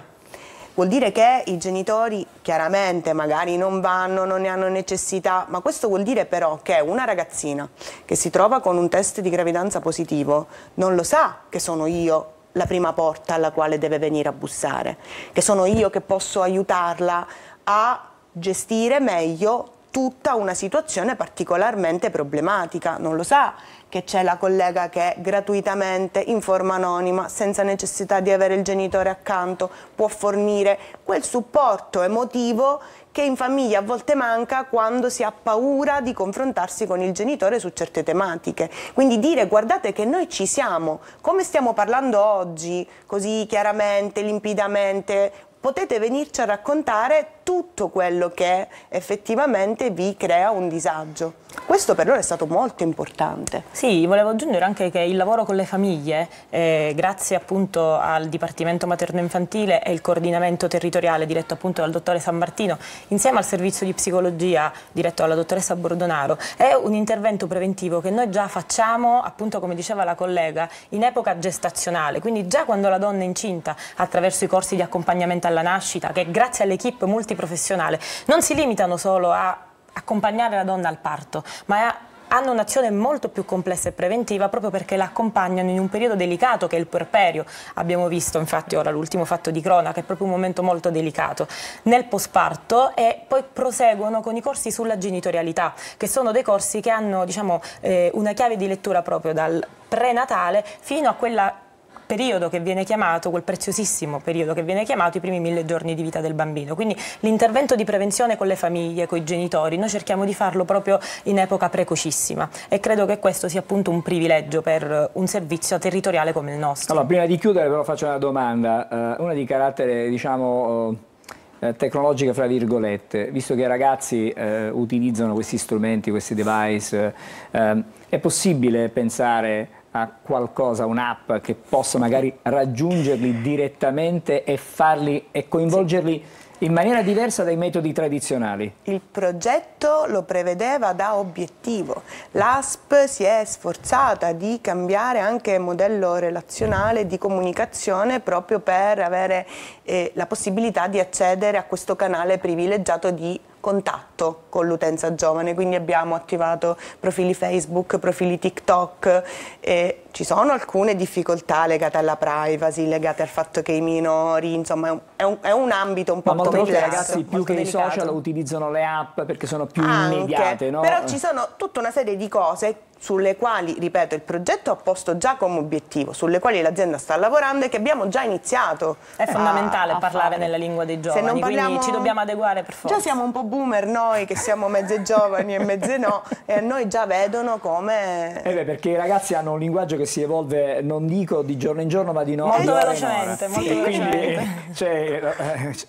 Vuol dire che i genitori chiaramente magari non vanno, non ne hanno necessità, ma questo vuol dire però che una ragazzina che si trova con un test di gravidanza positivo non lo sa che sono io la prima porta alla quale deve venire a bussare, che sono io che posso aiutarla a gestire meglio tutta una situazione particolarmente problematica. Non lo sa che c'è la collega che gratuitamente, in forma anonima, senza necessità di avere il genitore accanto, può fornire quel supporto emotivo che in famiglia a volte manca quando si ha paura di confrontarsi con il genitore su certe tematiche. Quindi dire: guardate che noi ci siamo, come stiamo parlando oggi, così chiaramente, limpidamente, potete venirci a raccontare tutto quello che effettivamente vi crea un disagio. Questo per loro è stato molto importante. Sì, volevo aggiungere anche che il lavoro con le famiglie, grazie appunto al Dipartimento Materno Infantile e il coordinamento territoriale diretto appunto dal dottore San Martino, insieme al servizio di psicologia diretto dalla dottoressa Bordonaro, è un intervento preventivo che noi già facciamo, appunto come diceva la collega, in epoca gestazionale, quindi già quando la donna è incinta, attraverso i corsi di accompagnamento alla nascita, che grazie all'equipe multiprofessionale non si limitano solo a accompagnare la donna al parto, ma hanno un'azione molto più complessa e preventiva proprio perché la accompagnano in un periodo delicato che è il puerperio. Abbiamo visto infatti ora l'ultimo fatto di cronaca, è proprio un momento molto delicato nel postparto, e poi proseguono con i corsi sulla genitorialità, che sono dei corsi che hanno, diciamo, una chiave di lettura proprio dal prenatale fino a quella periodo che viene chiamato, quel preziosissimo periodo che viene chiamato i primi 1000 giorni di vita del bambino. Quindi l'intervento di prevenzione con le famiglie, con i genitori, noi cerchiamo di farlo proprio in epoca precocissima e credo che questo sia appunto un privilegio per un servizio territoriale come il nostro. Allora, prima di chiudere però faccio una domanda, una di carattere diciamo tecnologica fra virgolette, visto che i ragazzi utilizzano questi strumenti, questi device, è possibile pensare a qualcosa, un'app che possa magari raggiungerli direttamente e coinvolgerli in maniera diversa dai metodi tradizionali? Il progetto lo prevedeva da obiettivo. L'ASP si è sforzata di cambiare anche il modello relazionale di comunicazione proprio per avere la possibilità di accedere a questo canale privilegiato di contatto con l'utenza giovane, quindi abbiamo attivato profili Facebook, profili TikTok e ci sono alcune difficoltà legate alla privacy, legate al fatto che i minori, insomma è un ambito un po' complesso. Ma molte volte i ragazzi più che i social utilizzano le app perché sono più immediate, no? Però ci sono tutta una serie di cose sulle quali, ripeto, il progetto ha posto già come obiettivo, sulle quali l'azienda sta lavorando e che abbiamo già iniziato. È fondamentale parlare nella lingua dei giovani, se non parliamo, quindi ci dobbiamo adeguare per forza. Già siamo un po' boomer noi, che siamo mezze giovani e mezze no, e a noi già vedono come... perché i ragazzi hanno un linguaggio che si evolve, non dico di giorno in giorno, ma di ora in ora. Molto velocemente.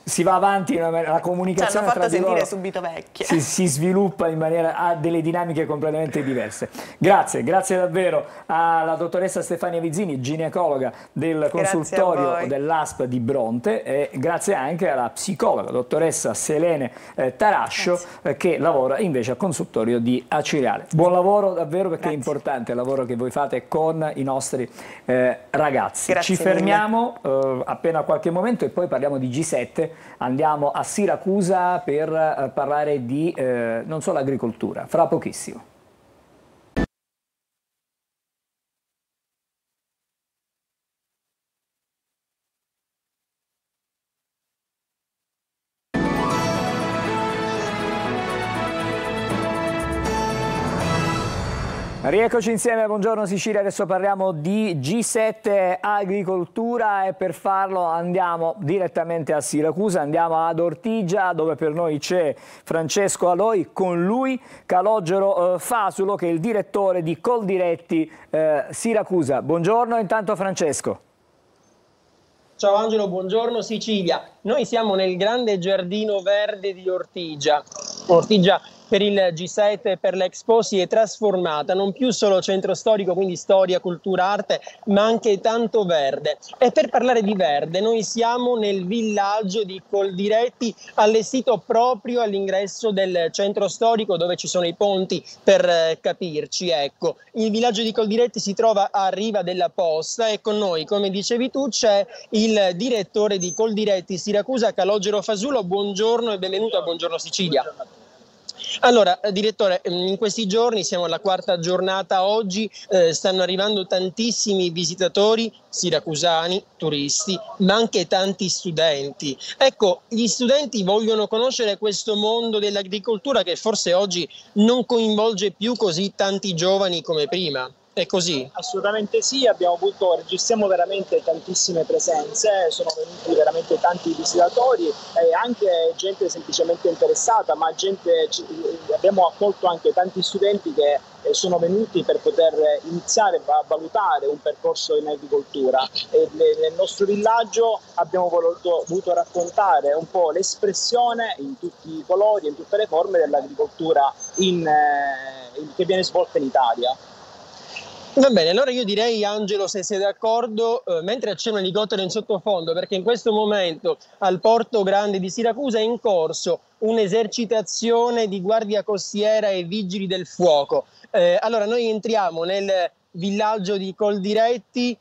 Si va avanti, la comunicazione ci hanno fatto tra di loro sentire subito vecchie. Si sviluppa in maniera, ha delle dinamiche completamente diverse. Grazie davvero alla dottoressa Stefania Vizzini, ginecologa del consultorio dell'ASP di Bronte, e grazie anche alla psicologa dottoressa Selene Tarascio che lavora invece al consultorio di Acireale. Buon lavoro davvero, perché è importante il lavoro che voi fate con i nostri ragazzi. Grazie Ci fermiamo appena qualche momento e poi parliamo di G7, andiamo a Siracusa per parlare di non solo agricoltura, fra pochissimo. Rieccoci insieme, buongiorno Sicilia, adesso parliamo di G7 agricoltura e per farlo andiamo direttamente a Siracusa, andiamo ad Ortigia dove per noi c'è Francesco Aloi, con lui Calogero Fasulo che è il direttore di Coldiretti Siracusa. Buongiorno intanto Francesco. Ciao Angelo, buongiorno Sicilia. Noi siamo nel grande giardino verde di Ortigia. Ortigia per il G7 e per l'Expo si è trasformata, non più solo centro storico, quindi storia, cultura, arte, ma anche tanto verde. E per parlare di verde noi siamo nel villaggio di Coldiretti, allestito proprio all'ingresso del centro storico dove ci sono i ponti per capirci. Ecco, il villaggio di Coldiretti si trova a riva della Posta e con noi, come dicevi tu, c'è il direttore di Coldiretti Siracusa, Calogero Fasulo. Buongiorno e benvenuto a Buongiorno Sicilia. Allora, direttore, in questi giorni, siamo alla quarta giornata oggi, stanno arrivando tantissimi visitatori siracusani, turisti, ma anche tanti studenti. Ecco, gli studenti vogliono conoscere questo mondo dell'agricoltura che forse oggi non coinvolge più così tanti giovani come prima. È così? Assolutamente sì, registriamo veramente tantissime presenze, sono venuti veramente tanti visitatori e anche gente semplicemente interessata, ma abbiamo accolto anche tanti studenti che sono venuti per poter iniziare a valutare un percorso in agricoltura. E nel nostro villaggio abbiamo voluto raccontare un po' l'espressione in tutti i colori, in tutte le forme dell'agricoltura che viene svolta in Italia. Va bene, allora io direi, Angelo, se sei d'accordo, mentre c'è un elicottero in sottofondo, perché in questo momento al Porto Grande di Siracusa è in corso un'esercitazione di guardia costiera e vigili del fuoco. Allora noi entriamo nel villaggio di Coldiretti,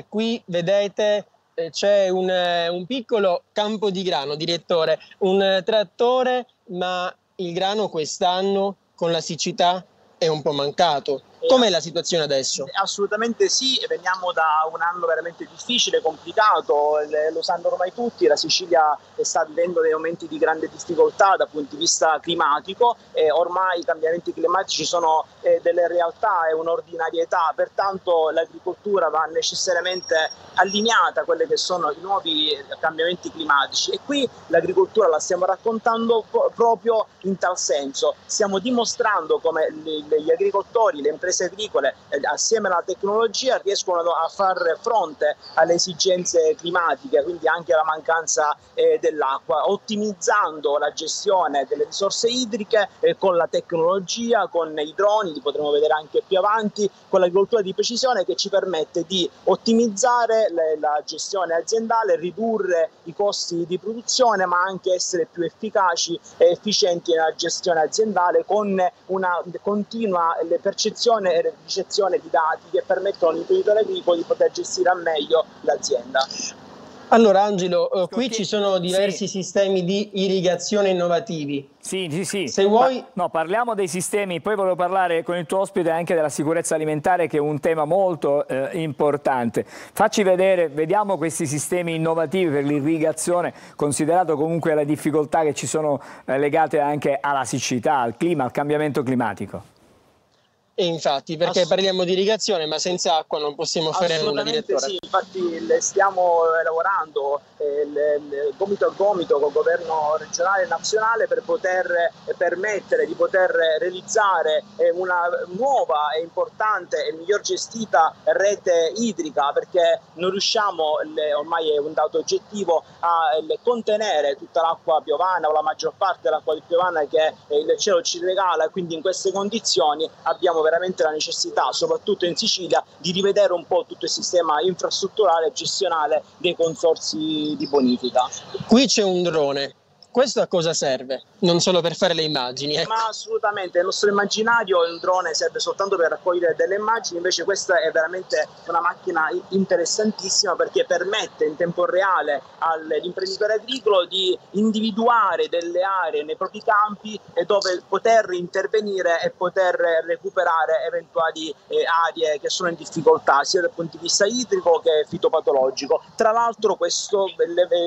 qui vedete c'è un piccolo campo di grano, direttore, un trattore, ma il grano quest'anno con la siccità è un po' mancato. Com'è la situazione adesso? Assolutamente sì, veniamo da un anno veramente difficile, complicato, lo sanno ormai tutti, la Sicilia sta vivendo dei momenti di grande difficoltà dal punto di vista climatico e ormai i cambiamenti climatici sono delle realtà e un'ordinarietà, pertanto l'agricoltura va necessariamente allineata a quelli che sono i nuovi cambiamenti climatici e qui l'agricoltura la stiamo raccontando proprio in tal senso. Stiamo dimostrando come gli agricoltori, le imprese agricole assieme alla tecnologia riescono a far fronte alle esigenze climatiche, quindi anche alla mancanza dell'acqua, ottimizzando la gestione delle risorse idriche con la tecnologia, con i droni, li potremo vedere anche più avanti, con l'agricoltura di precisione che ci permette di ottimizzare la gestione aziendale, ridurre i costi di produzione, ma anche essere più efficaci e efficienti nella gestione aziendale con una continua percezione e ricezione di dati che permettono agli imprenditori agricoli di poter gestire al meglio l'azienda. Allora Angelo, qui ci sono diversi sistemi di irrigazione innovativi. Sì. Se vuoi... No, parliamo dei sistemi, poi volevo parlare con il tuo ospite anche della sicurezza alimentare, che è un tema molto importante. Facci vedere, vediamo questi sistemi innovativi per l'irrigazione, considerato comunque le difficoltà che ci sono legate anche alla siccità, al clima, al cambiamento climatico. E infatti, perché parliamo di irrigazione, ma senza acqua non possiamo fare nulla, direttore. Sì, infatti stiamo lavorando gomito a gomito con il governo regionale e nazionale per poter permettere di poter realizzare una nuova e importante e miglior gestita rete idrica, perché non riusciamo, ormai è un dato oggettivo, a contenere tutta l'acqua piovana o la maggior parte dell'acqua piovana che il cielo ci regala, quindi in queste condizioni abbiamo veramente la necessità, soprattutto in Sicilia, di rivedere un po' tutto il sistema infrastrutturale e gestionale dei consorzi di bonifica. Qui c'è un drone. Questo a cosa serve? Non solo per fare le immagini. Ma assolutamente, nel nostro immaginario il drone serve soltanto per raccogliere delle immagini, invece questa è veramente una macchina interessantissima perché permette in tempo reale all'imprenditore agricolo di individuare delle aree nei propri campi dove poter intervenire e poter recuperare eventuali aree che sono in difficoltà sia dal punto di vista idrico che fitopatologico. Tra l'altro questo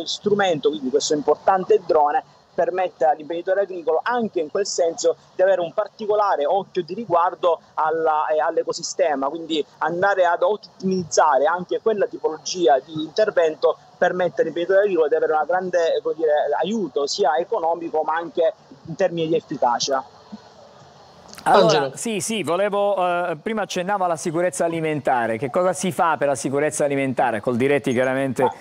strumento, quindi questo importante drone, permette all'imprenditore agricolo anche in quel senso di avere un particolare occhio di riguardo all'ecosistema, quindi andare ad ottimizzare anche quella tipologia di intervento permette all'imprenditore agricolo di avere un grande aiuto sia economico ma anche in termini di efficacia. Allora, sì, volevo, prima accennavo alla sicurezza alimentare. Che cosa si fa per la sicurezza alimentare? Coldiretti chiaramente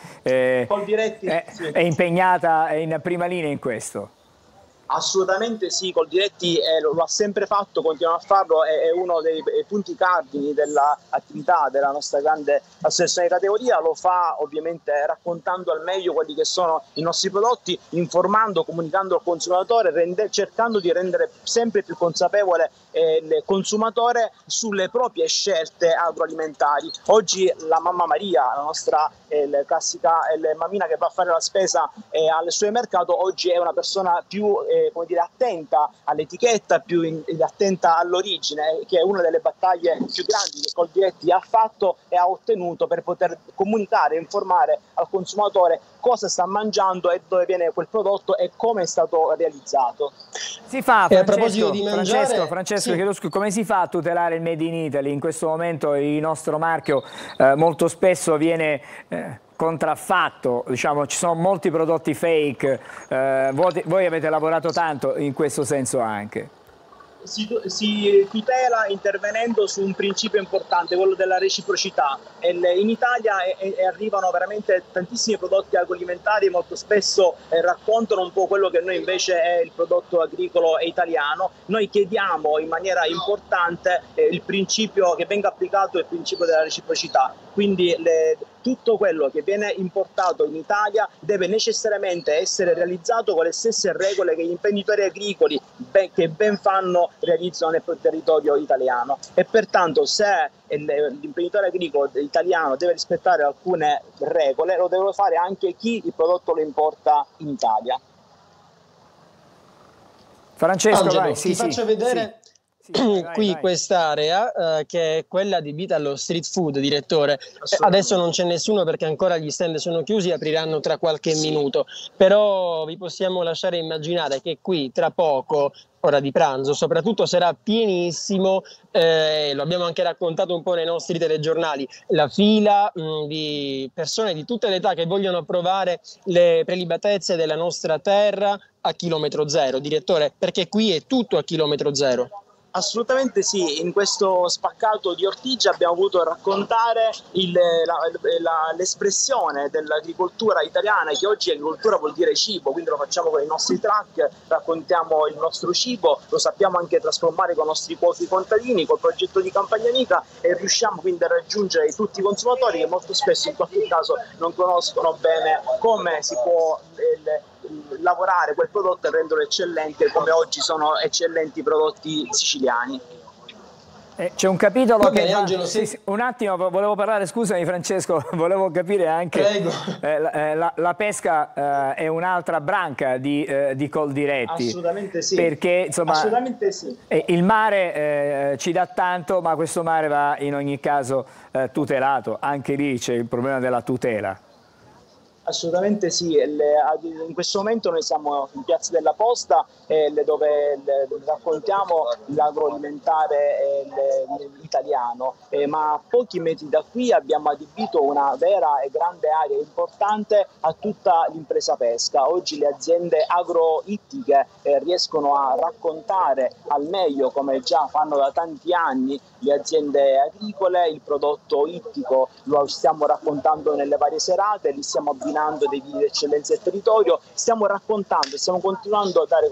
Coldiretti, sì, è impegnata in prima linea in questo. Assolutamente sì, Coldiretti lo ha sempre fatto, continua a farlo, è uno dei punti cardini dell'attività della nostra grande associazione di categoria, lo fa ovviamente raccontando al meglio quelli che sono i nostri prodotti, informando, comunicando al consumatore, cercando di rendere sempre più consapevole il consumatore sulle proprie scelte agroalimentari. Oggi la mamma Maria, la nostra classica mammina che va a fare la spesa al supermercato, oggi è una persona più attenta all'etichetta, più attenta all'origine, che è una delle battaglie più grandi che Coldiretti ha fatto e ha ottenuto per poter comunicare e informare al consumatore cosa sta mangiando e dove viene quel prodotto e come è stato realizzato. Si fa, a proposito di mangiare, Francesco, sì. Come si fa a tutelare il Made in Italy? In questo momento il nostro marchio molto spesso viene contraffatto, diciamo, ci sono molti prodotti fake, voi avete lavorato tanto in questo senso anche. Si tutela intervenendo su un principio importante, quello della reciprocità. In Italia arrivano veramente tantissimi prodotti agroalimentari, molto spesso raccontano un po' quello che noi invece è il prodotto agricolo italiano. Noi chiediamo in maniera importante il principio che venga applicato, il principio della reciprocità. Quindi tutto quello che viene importato in Italia deve necessariamente essere realizzato con le stesse regole che gli imprenditori agricoli che ben fanno realizzano nel territorio italiano, e pertanto se l'imprenditore agricolo italiano deve rispettare alcune regole, lo deve fare anche chi il prodotto lo importa in Italia. Francesco, Angelo, vai, ti faccio vedere. qui quest'area che è quella adibita allo street food, direttore. Adesso non c'è nessuno perché ancora gli stand sono chiusi, apriranno tra qualche minuto, però vi possiamo lasciare immaginare che qui tra poco, ora di pranzo soprattutto, sarà pienissimo, lo abbiamo anche raccontato un po' nei nostri telegiornali, la fila di persone di tutte le età che vogliono provare le prelibatezze della nostra terra a chilometro zero, direttore, perché qui è tutto a chilometro zero. Assolutamente sì, in questo spaccato di Ortigia abbiamo voluto raccontare l'espressione dell'agricoltura italiana, che oggi agricoltura vuol dire cibo, quindi lo facciamo con i nostri truck, raccontiamo il nostro cibo, lo sappiamo anche trasformare con i nostri pochi contadini, col progetto di Campagna Amica, e riusciamo quindi a raggiungere tutti i consumatori che molto spesso in qualche caso non conoscono bene come si può lavorare quel prodotto e renderlo eccellente, come oggi sono eccellenti i prodotti siciliani. C'è un capitolo che Angelo, sì, un attimo volevo parlare, scusami Francesco, volevo capire anche la pesca è un'altra branca di Coldiretti. Assolutamente sì. Perché insomma assolutamente sì. Il mare ci dà tanto, ma questo mare va in ogni caso tutelato, anche lì c'è il problema della tutela. Assolutamente sì, in questo momento noi siamo in Piazza della Posta dove raccontiamo l'agroalimentare italiano, ma a pochi metri da qui abbiamo adibito una vera e grande area importante a tutta l'impresa pesca. Oggi le aziende agroittiche riescono a raccontare al meglio, come già fanno da tanti anni le aziende agricole, il prodotto ittico lo stiamo raccontando nelle varie serate, li stiamo abbinando dei vini d'eccellenza del territorio, stiamo raccontando, stiamo continuando a dare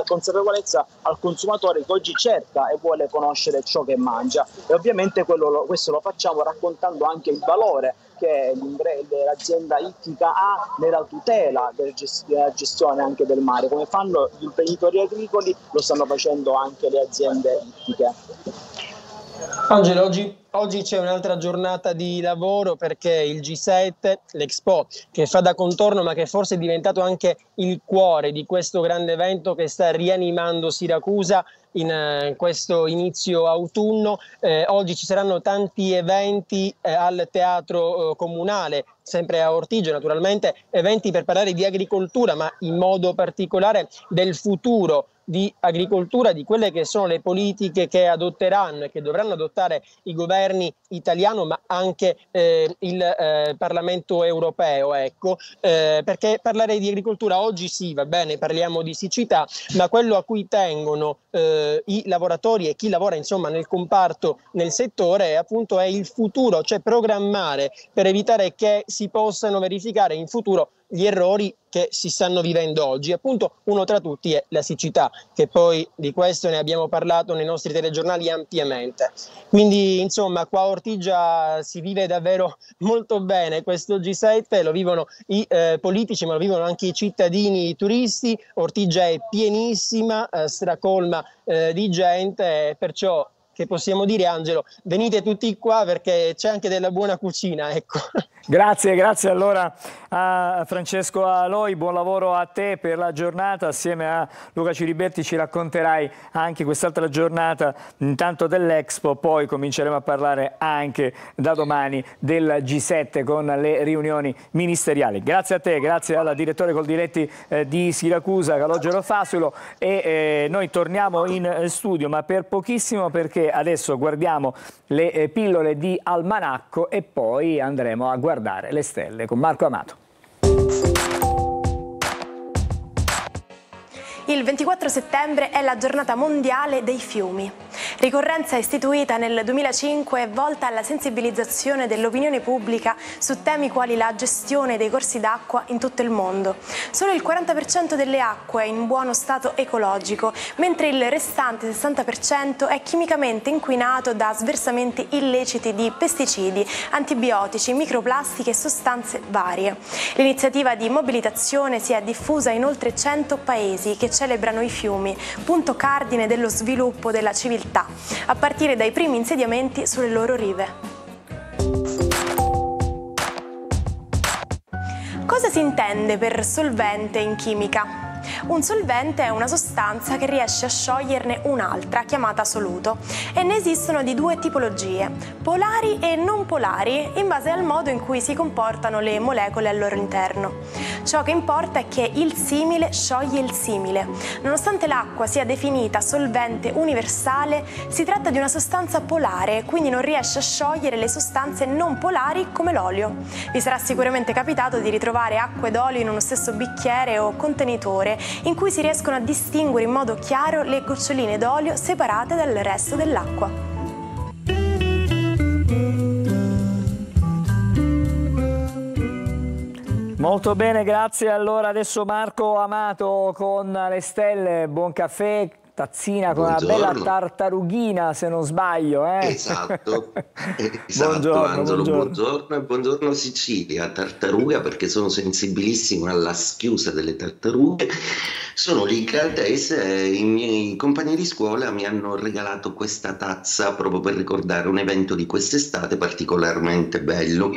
consapevolezza al consumatore che oggi cerca e vuole conoscere ciò che mangia, e ovviamente questo lo facciamo raccontando anche il valore che l'azienda ittica ha nella tutela della gestione anche del mare. Come fanno gli imprenditori agricoli, lo stanno facendo anche le aziende ittiche. Angelo, oggi c'è un'altra giornata di lavoro perché il G7, l'Expo, che fa da contorno ma che forse è diventato anche il cuore di questo grande evento che sta rianimando Siracusa in questo inizio autunno. Oggi ci saranno tanti eventi al Teatro Comunale, sempre a Ortigia naturalmente, eventi per parlare di agricoltura, ma in modo particolare del futuro di agricoltura, di quelle che sono le politiche che adotteranno e che dovranno adottare i governi italiano ma anche il Parlamento europeo, ecco, perché parlare di agricoltura oggi sì, va bene, parliamo di siccità, ma quello a cui tengono i lavoratori e chi lavora insomma nel comparto, nel settore, appunto è il futuro, cioè programmare per evitare che si possano verificare in futuro gli errori che si stanno vivendo oggi. Appunto uno tra tutti è la siccità, che poi di questo ne abbiamo parlato nei nostri telegiornali ampiamente. Quindi insomma qua a Ortigia si vive davvero molto bene questo G7, lo vivono i politici ma lo vivono anche i cittadini, i turisti. Ortigia è pienissima, stracolma di gente, perciò che possiamo dire, Angelo, venite tutti qua perché c'è anche della buona cucina, ecco. Grazie allora a Francesco Aloi, buon lavoro a te per la giornata, assieme a Luca Ciriberti ci racconterai anche quest'altra giornata intanto dell'Expo, poi cominceremo a parlare anche da domani del G7 con le riunioni ministeriali. Grazie a te, grazie alla direttore Coldiretti di Siracusa, Calogero Fasulo, e noi torniamo in studio ma per pochissimo, perché adesso guardiamo le pillole di Almanacco e poi andremo a guardare le stelle con Marco Amato. Il 24 settembre è la giornata mondiale dei fiumi. Ricorrenza istituita nel 2005 volta alla sensibilizzazione dell'opinione pubblica su temi quali la gestione dei corsi d'acqua in tutto il mondo. Solo il 40% delle acque è in buono stato ecologico, mentre il restante 60% è chimicamente inquinato da sversamenti illeciti di pesticidi, antibiotici, microplastiche e sostanze varie. L'iniziativa di mobilitazione si è diffusa in oltre 100 paesi che celebrano i fiumi, punto cardine dello sviluppo della civiltà, a partire dai primi insediamenti sulle loro rive. Cosa si intende per solvente in chimica? Un solvente è una sostanza che riesce a scioglierne un'altra, chiamata soluto, e ne esistono di due tipologie, polari e non polari, in base al modo in cui si comportano le molecole al loro interno. Ciò che importa è che il simile scioglie il simile. Nonostante l'acqua sia definita solvente universale, si tratta di una sostanza polare, quindi non riesce a sciogliere le sostanze non polari come l'olio. Vi sarà sicuramente capitato di ritrovare acqua ed olio in uno stesso bicchiere o contenitore, in cui si riescono a distinguere in modo chiaro le goccioline d'olio separate dal resto dell'acqua. Molto bene, grazie. Allora adesso Marco Amato con le stelle, buon caffè, tazzina con Buongiorno. una bella tartarughina, se non sbaglio. Esatto, Buongiorno, Angelo, buongiorno. buongiorno e buongiorno Sicilia. Tartaruga, perché sono sensibilissimo alla schiusa delle tartarughe. Sono lì in Caltese e i miei compagni di scuola mi hanno regalato questa tazza proprio per ricordare un evento di quest'estate particolarmente bello.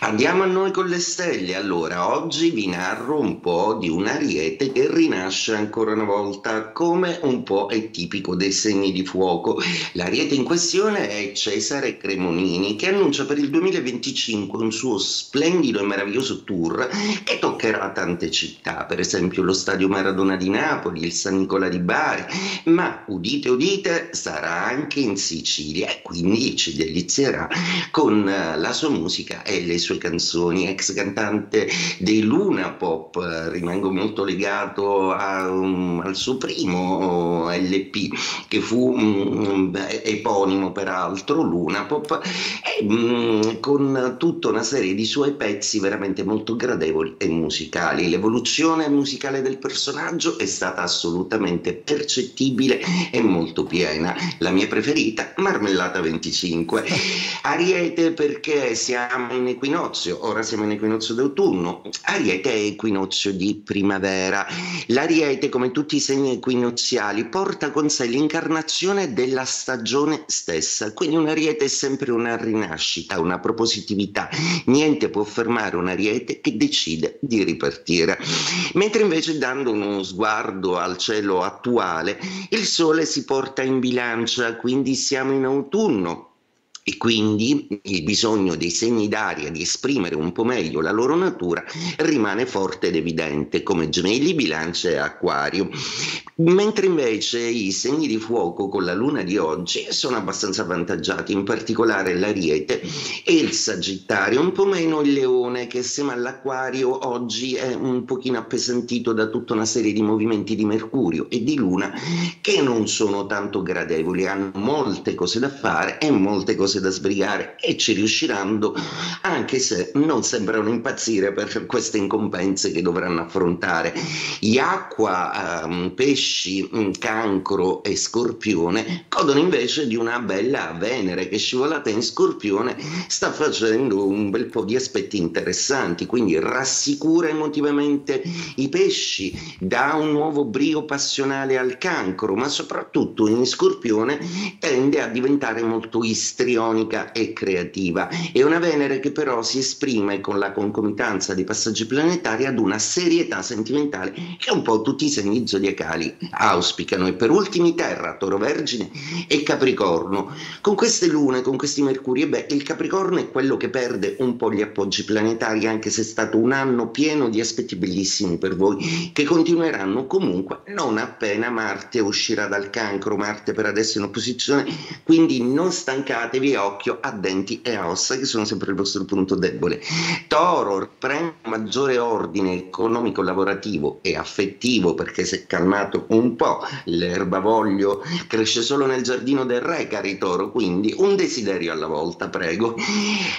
Andiamo a noi con le stelle. Allora, oggi vi narro un po' di un ariete che rinasce ancora una volta, come un po' è tipico dei segni di fuoco. L'ariete in questione è Cesare Cremonini, che annuncia per il 2025 un suo splendido e meraviglioso tour che toccherà tante città, per esempio lo Stadio Maradona di Napoli, il San Nicola di Bari, ma udite udite sarà anche in Sicilia e quindi ci delizierà con la sua musica e le sue canzoni. Ex cantante dei Luna Pop, rimango molto legato al suo primo LP che fu eponimo peraltro, Luna Pop, e con tutta una serie di suoi pezzi veramente molto gradevoli e musicali. L'evoluzione musicale del personaggio è stata assolutamente percettibile e molto piena. La mia preferita, Marmellata 25. Ariete, perché siamo in equinozio, ora siamo in equinozio d'autunno. Ariete è equinozio di primavera. L'Ariete, come tutti i segni equinoziali, porta con sé l'incarnazione della stagione stessa, quindi un Ariete è sempre una rinascita, una propositività. Niente può fermare un Ariete che decide di ripartire. Mentre invece, dando uno sguardo al cielo attuale, il Sole si porta in bilancia, quindi siamo in autunno. E quindi il bisogno dei segni d'aria di esprimere un po' meglio la loro natura rimane forte ed evidente, come Gemelli, Bilancia e Acquario. Mentre invece i segni di fuoco con la luna di oggi sono abbastanza avvantaggiati, in particolare l'Ariete e il Sagittario, un po' meno il Leone, che assieme all'Acquario oggi è un pochino appesantito da tutta una serie di movimenti di Mercurio e di Luna che non sono tanto gradevoli, hanno molte cose da fare e molte cose da sbrigare e ci riusciranno, anche se non sembrano impazzire per queste incombenze che dovranno affrontare. Gli Acqua, Pesci, Cancro e Scorpione godono invece di una bella Venere che, scivolata in Scorpione, sta facendo un bel po' di aspetti interessanti, quindi rassicura emotivamente i Pesci, dà un nuovo brio passionale al Cancro, ma soprattutto in Scorpione tende a diventare molto istrionica e creativa. È una Venere che però si esprime con la concomitanza dei passaggi planetari ad una serietà sentimentale che un po' tutti i segni zodiacali auspicano. E per ultimi Terra, Toro, Vergine e Capricorno. Con queste lune, con questi Mercuri, il Capricorno è quello che perde un po' gli appoggi planetari, anche se è stato un anno pieno di aspetti bellissimi per voi, che continueranno comunque non appena Marte uscirà dal Cancro. Marte per adesso è in opposizione, quindi non stancatevi, occhio a denti e a ossa, che sono sempre il vostro punto debole. Toro, prende maggiore ordine economico, lavorativo e affettivo, perché si è calmato un po', l'erbavoglio cresce solo nel giardino del re, cari Toro, quindi un desiderio alla volta, prego.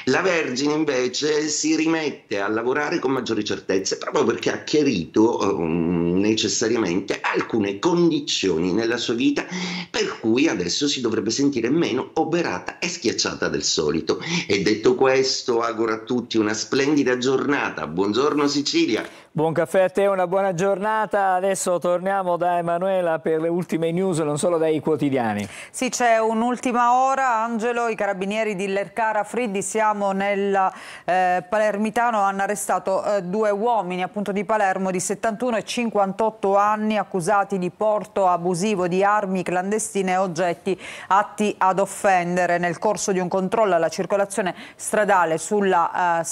La Vergine invece si rimette a lavorare con maggiori certezze, proprio perché ha chiarito necessariamente alcune condizioni nella sua vita per cui adesso si dovrebbe sentire meno oberata e schiacciata del solito. E detto questo, auguro a tutti una splendida giornata. Buongiorno Sicilia. Buon caffè a te, una buona giornata. Adesso torniamo da Emanuela per le ultime news, non solo dai quotidiani. Sì, c'è un'ultima ora, Angelo. I carabinieri di Lercara Friddi, siamo nel Palermitano, hanno arrestato due uomini appunto di Palermo di 71 e 58 anni accusati di porto abusivo di armi clandestine e oggetti atti ad offendere. Nel corso di un controllo alla circolazione stradale sulla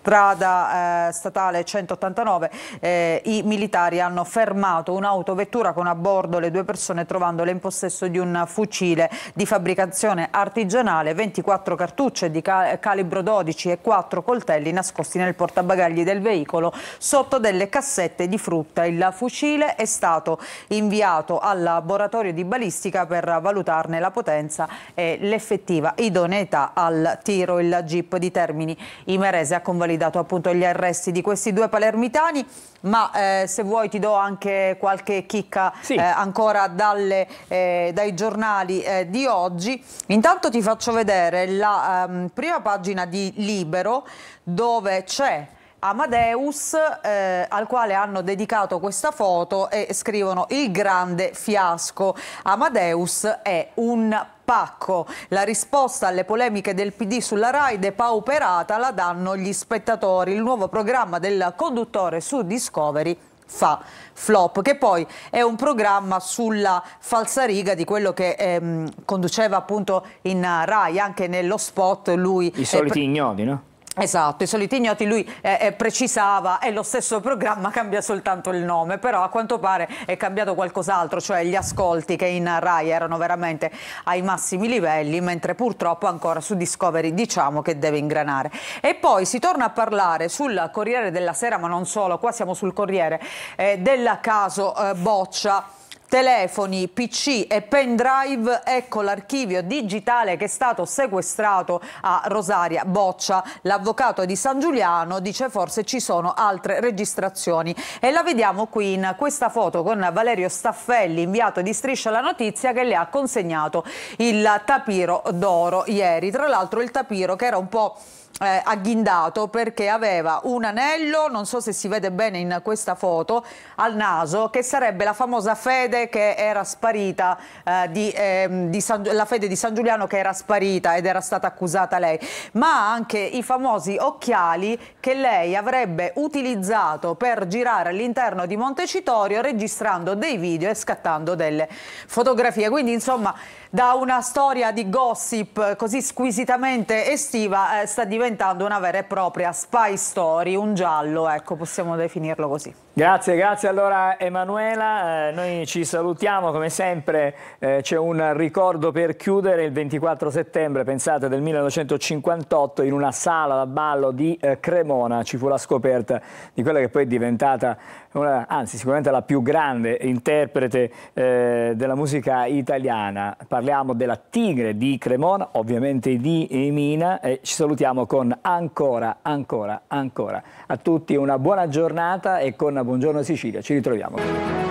strada statale 189, i militari hanno fermato un'autovettura con a bordo le due persone, trovandole in possesso di un fucile di fabbricazione artigianale, 24 cartucce di calibro 12 e 4 coltelli nascosti nel portabagagli del veicolo sotto delle cassette di frutta. Il fucile è stato inviato al laboratorio di balistica per valutarne la potenza e l'effettiva idoneità al tiro. Il GIP di Termini Imerese ha convalidato appunto gli arresti di questi due palermitani, ma se vuoi ti do anche qualche chicca ancora dai giornali di oggi. Intanto ti faccio vedere la prima pagina di Libero, dove c'è Amadeus, al quale hanno dedicato questa foto e scrivono: il grande fiasco, Amadeus è un pacco. La risposta alle polemiche del PD sulla Rai, depauperata, la danno gli spettatori. Il nuovo programma del conduttore su Discovery fa flop, che poi è un programma sulla falsariga di quello che conduceva appunto in Rai. Anche nello spot lui... I soliti ignoti, no? Esatto, i soliti ignoti, lui precisava: è lo stesso programma, cambia soltanto il nome, però a quanto pare è cambiato qualcos'altro, cioè gli ascolti che in Rai erano veramente ai massimi livelli, mentre purtroppo ancora su Discovery diciamo che deve ingranare. E poi si torna a parlare sul Corriere della Sera, ma non solo, qua siamo sul Corriere, del caso Boccia. Telefoni, PC e pendrive, ecco l'archivio digitale che è stato sequestrato a Rosaria Boccia. L'avvocato di San Giuliano dice forse ci sono altre registrazioni, e la vediamo qui in questa foto con Valerio Staffelli, inviato di Striscia la Notizia, che le ha consegnato il tapiro d'oro ieri. Tra l'altro il tapiro che era un po' agghindato perché aveva un anello, non so se si vede bene in questa foto, al naso, che sarebbe la famosa fede che era sparita, la fede di San Giuliano che era sparita ed era stata accusata lei, ma anche i famosi occhiali che lei avrebbe utilizzato per girare all'interno di Montecitorio, registrando dei video e scattando delle fotografie. Quindi insomma, da una storia di gossip così squisitamente estiva sta diventando una vera e propria spy story, un giallo, ecco, possiamo definirlo così. Grazie allora Emanuela, noi ci salutiamo come sempre, c'è un ricordo per chiudere: il 24 settembre, pensate, del 1958, in una sala da ballo di Cremona ci fu la scoperta di quella che poi è diventata, anzi sicuramente la più grande interprete della musica italiana. Parliamo della Tigre di Cremona, ovviamente di Mina, e ci salutiamo con Ancora, ancora, ancora. A tutti una buona giornata e con Buongiorno Sicilia, ci ritroviamo.